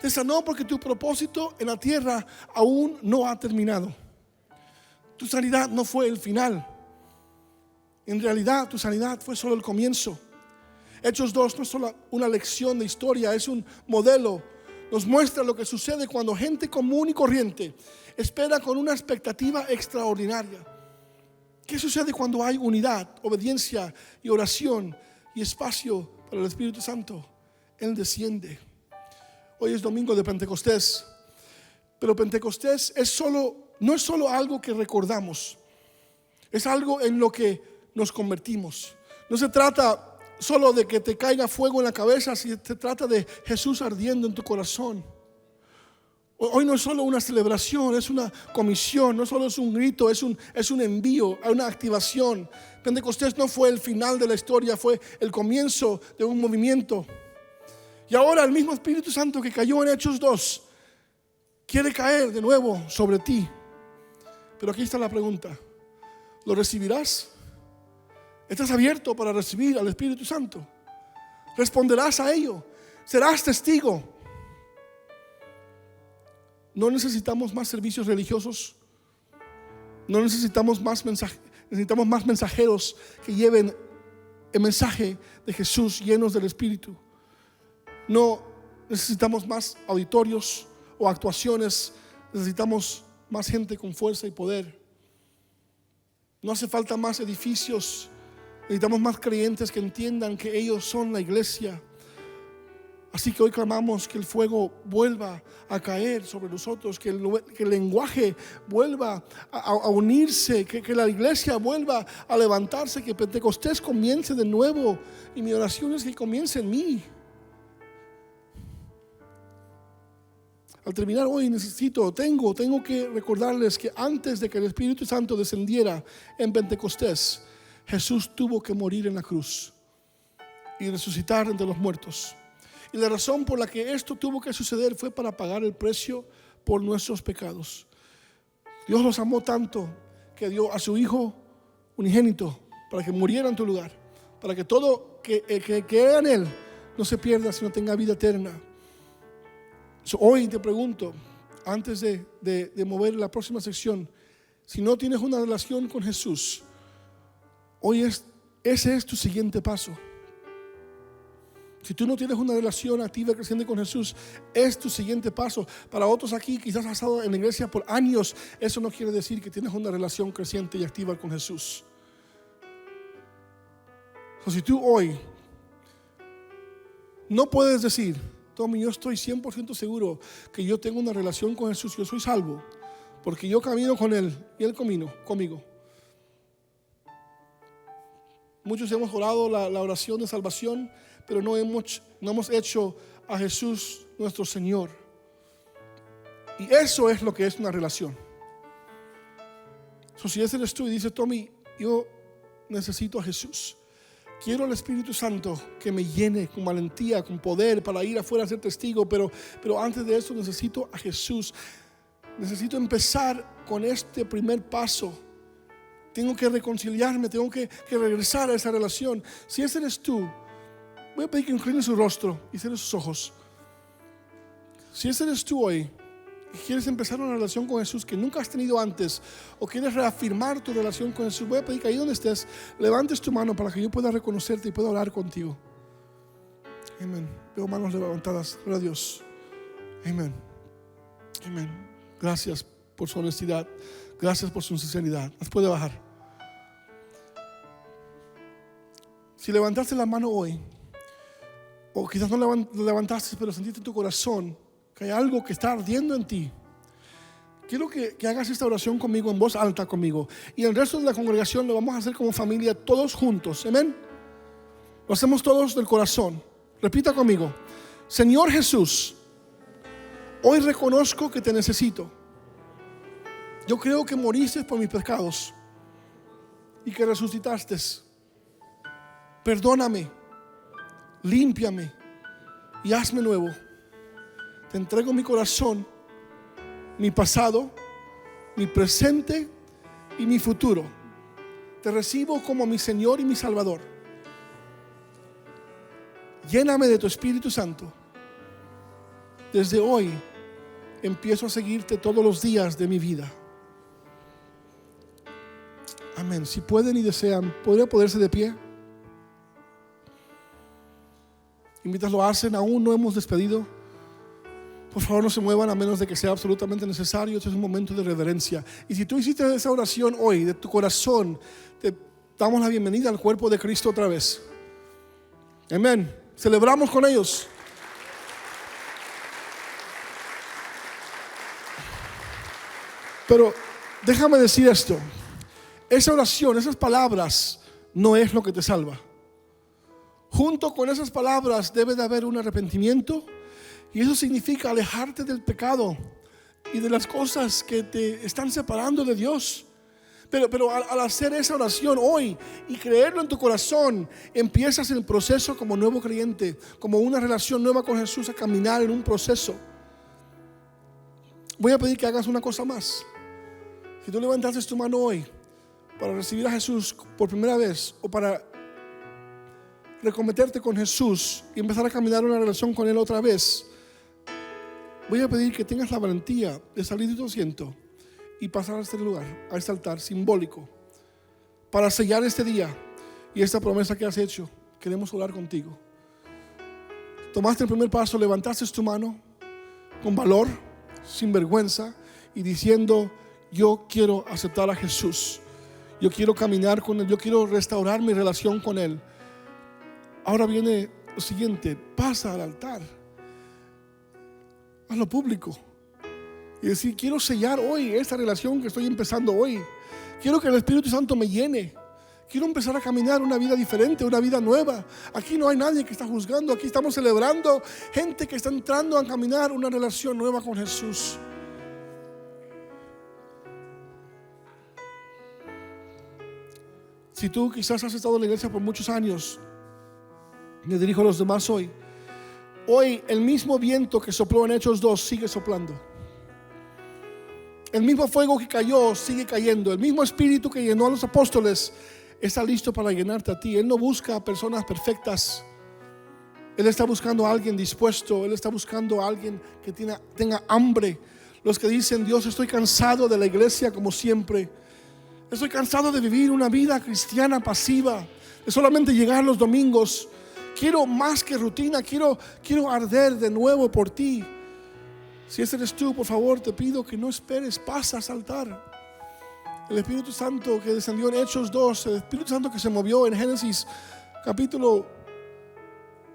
Te sanó porque tu propósito en la tierra aún no ha terminado. Tu sanidad no fue el final. En realidad, tu sanidad fue solo el comienzo. Hechos 2 no es solo una lección de historia, es un modelo. Nos muestra lo que sucede cuando gente común y corriente espera con una expectativa extraordinaria. ¿Qué sucede cuando hay unidad, obediencia y oración y espacio para el Espíritu Santo? Él desciende. Hoy es domingo de Pentecostés, pero Pentecostés no es solo algo que recordamos, es algo en lo que nos convertimos. No se trata solo de que te caiga fuego en la cabeza, si se trata de Jesús ardiendo en tu corazón. Hoy no es solo una celebración, es una comisión, no solo es un grito, es un envío, una activación. Pentecostés no fue el final de la historia, fue el comienzo de un movimiento. Y ahora el mismo Espíritu Santo que cayó en Hechos 2 quiere caer de nuevo sobre ti. Pero aquí está la pregunta: ¿lo recibirás? ¿Estás abierto para recibir al Espíritu Santo? ¿Responderás a ello? ¿Serás testigo? No necesitamos más servicios religiosos. No necesitamos necesitamos más mensajeros que lleven el mensaje de Jesús llenos del Espíritu. No necesitamos más auditorios o actuaciones. Necesitamos más gente con fuerza y poder. No hace falta más edificios. Necesitamos más creyentes que entiendan que ellos son la iglesia. Así que hoy clamamos que el fuego vuelva a caer sobre nosotros, que el lenguaje vuelva a unirse, que la iglesia vuelva a levantarse, que Pentecostés comience de nuevo. Y mi oración es que comience en mí. Al terminar hoy tengo que recordarles que antes de que el Espíritu Santo descendiera en Pentecostés, Jesús tuvo que morir en la cruz y resucitar entre los muertos. Y la razón por la que esto tuvo que suceder fue para pagar el precio por nuestros pecados. Dios los amó tanto que dio a su Hijo unigénito para que muriera en tu lugar, para que todo que crea en Él no se pierda, sino tenga vida eterna. Hoy te pregunto, antes de mover la próxima sección, si no tienes una relación con Jesús, ese es tu siguiente paso. Si tú no tienes una relación activa y creciente con Jesús, es tu siguiente paso. Para otros aquí, quizás has estado en la iglesia por años, eso no quiere decir que tienes una relación creciente y activa con Jesús. Si tú hoy no puedes decir: Tommy, yo estoy 100% seguro que yo tengo una relación con Jesús, yo soy salvo, porque yo camino con Él y Él conmigo. Muchos hemos orado la oración de salvación, pero no hemos hecho a Jesús nuestro Señor. Y eso es lo que es una relación. Si ese eres tú y dices: Tommy, yo necesito a Jesús, quiero al Espíritu Santo que me llene con valentía, con poder para ir afuera a ser testigo, pero antes de eso necesito a Jesús. Necesito empezar con este primer paso. Tengo que reconciliarme, tengo que regresar a esa relación. Si ese eres tú, voy a pedir que incline su rostro y cierre sus ojos. Si ese eres tú hoy y quieres empezar una relación con Jesús que nunca has tenido antes, o quieres reafirmar tu relación con Jesús, voy a pedir que ahí donde estés levantes tu mano para que yo pueda reconocerte y pueda orar contigo. Amén. Veo manos levantadas. Gloria a Dios. Amén. Amén. Gracias por su honestidad. Gracias por su sinceridad. Las puede bajar. Si levantaste la mano hoy, o quizás no levantaste, pero sentiste en tu corazón que hay algo que está ardiendo en ti, quiero que hagas esta oración conmigo, en voz alta conmigo. Y el resto de la congregación lo vamos a hacer como familia, todos juntos. Amén. Lo hacemos todos del corazón. Repita conmigo: Señor Jesús, hoy reconozco que te necesito. Yo creo que moriste por mis pecados y que resucitaste. Perdóname, límpiame y hazme nuevo. Te entrego mi corazón, mi pasado, mi presente y mi futuro. Te recibo como mi Señor y mi Salvador. Lléname de tu Espíritu Santo desde hoy empiezo a seguirte todos los días de mi vida. Amén. Si pueden y desean, ¿podría ponerse de pie? Y mientras lo hacen, aún no hemos despedido. Por favor, no se muevan a menos de que sea absolutamente necesario. Este es un momento de reverencia. Y si tú hiciste esa oración hoy de tu corazón, te damos la bienvenida al cuerpo de Cristo otra vez. Amén. Celebramos con ellos. Pero déjame decir esto. Esa oración, esas palabras, no es lo que te salva. Junto con esas palabras debe de haber un arrepentimiento. Y eso significa alejarte del pecado y de las cosas que te están separando de Dios. Pero al hacer esa oración hoy y creerlo en tu corazón, empiezas el proceso como nuevo creyente, como una relación nueva con Jesús, a caminar en un proceso. Voy a pedir que hagas una cosa más. Si tú levantaste tu mano hoy para recibir a Jesús por primera vez, o para recometerte con Jesús y empezar a caminar una relación con Él otra vez, voy a pedir que tengas la valentía de salir de tu asiento y pasar a este lugar, a este altar simbólico, para sellar este día y esta promesa que has hecho. Queremos orar contigo. Tomaste el primer paso, levantaste tu mano con valor, sin vergüenza, y diciendo: yo quiero aceptar a Jesús, yo quiero caminar con Él, yo quiero restaurar mi relación con Él. Ahora viene lo siguiente: pasa al altar, hazlo público y decir: quiero sellar hoy esta relación que estoy empezando hoy. Quiero que el Espíritu Santo me llene. Quiero empezar a caminar una vida diferente, una vida nueva. Aquí no hay nadie que está juzgando. Aquí estamos celebrando gente que está entrando a caminar una relación nueva con Jesús. Si tú quizás has estado en la iglesia por muchos años, me dirijo a los demás hoy. Hoy el mismo viento que sopló en Hechos 2 sigue soplando. El mismo fuego que cayó sigue cayendo. El mismo espíritu que llenó a los apóstoles está listo para llenarte a ti. Él no busca a personas perfectas. Él está buscando a alguien dispuesto. Él está buscando a alguien que tenga hambre. Los que dicen: Dios, estoy cansado de la iglesia como siempre. Estoy cansado de vivir una vida cristiana pasiva, de solamente llegar los domingos. Quiero más que rutina. Quiero arder de nuevo por ti. Si ese eres tú, por favor, te pido que no esperes, pasa a saltar. El Espíritu Santo que descendió en Hechos 2, el Espíritu Santo que se movió en Génesis capítulo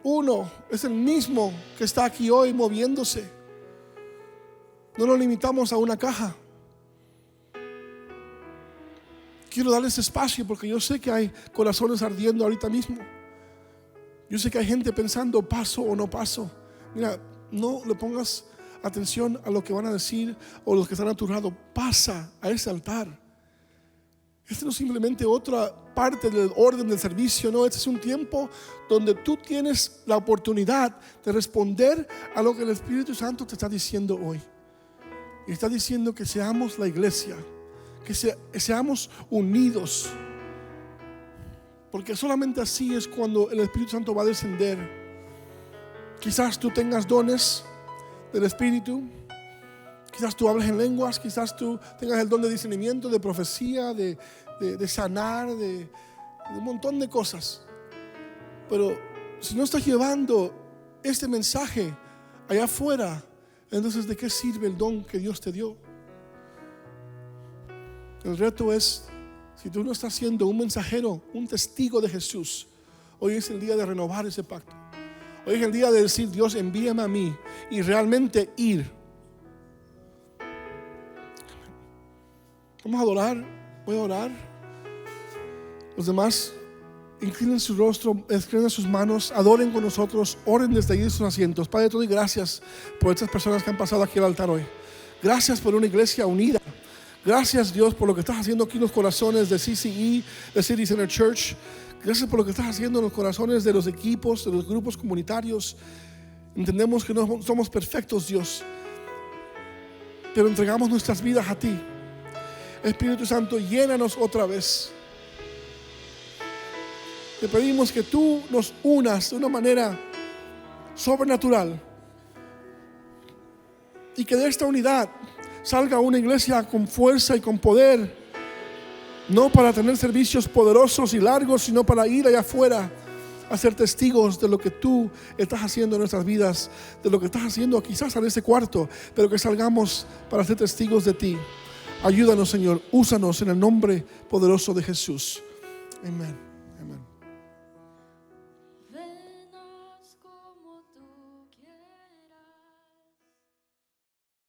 1, es el mismo que está aquí hoy moviéndose. No nos limitamos a una caja. Quiero darles espacio porque yo sé que hay corazones ardiendo ahorita mismo. Yo sé que hay gente pensando: ¿paso o no paso? Mira, no le pongas atención a lo que van a decir o los que están a tu lado. Pasa a ese altar. Este no es simplemente otra parte del orden del servicio. No, este es un tiempo donde tú tienes la oportunidad de responder a lo que el Espíritu Santo te está diciendo hoy. Y está diciendo que seamos la iglesia, que seamos unidos, porque solamente así es cuando el Espíritu Santo va a descender. Quizás tú tengas dones del Espíritu, quizás tú hables en lenguas, quizás tú tengas el don de discernimiento, de profecía, de sanar, de un montón de cosas. Pero si no estás llevando este mensaje allá afuera, entonces ¿de qué sirve el don que Dios te dio? El reto es: si tú no estás siendo un mensajero, un testigo de Jesús, hoy es el día de renovar ese pacto. Hoy es el día de decir: Dios, envíame a mí, y realmente ir. Vamos a adorar. Voy a orar. Los demás, inclinen su rostro, inclinen sus manos, adoren con nosotros, oren desde ahí de sus asientos. Padre, te doy gracias por estas personas que han pasado aquí al altar hoy. Gracias por una iglesia unida. Gracias, Dios, por lo que estás haciendo aquí en los corazones de CCE, de City Center Church. Gracias por lo que estás haciendo en los corazones de los equipos, de los grupos comunitarios. Entendemos que no somos perfectos, Dios, pero entregamos nuestras vidas a ti. Espíritu Santo, llénanos otra vez. Te pedimos que tú nos unas de una manera sobrenatural. Y que de esta unidad salga una iglesia con fuerza y con poder, no para tener servicios poderosos y largos, sino para ir allá afuera a ser testigos de lo que tú estás haciendo en nuestras vidas, de lo que estás haciendo quizás en este cuarto, pero que salgamos para ser testigos de ti. Ayúdanos, Señor, úsanos en el nombre poderoso de Jesús. Amén. Amén.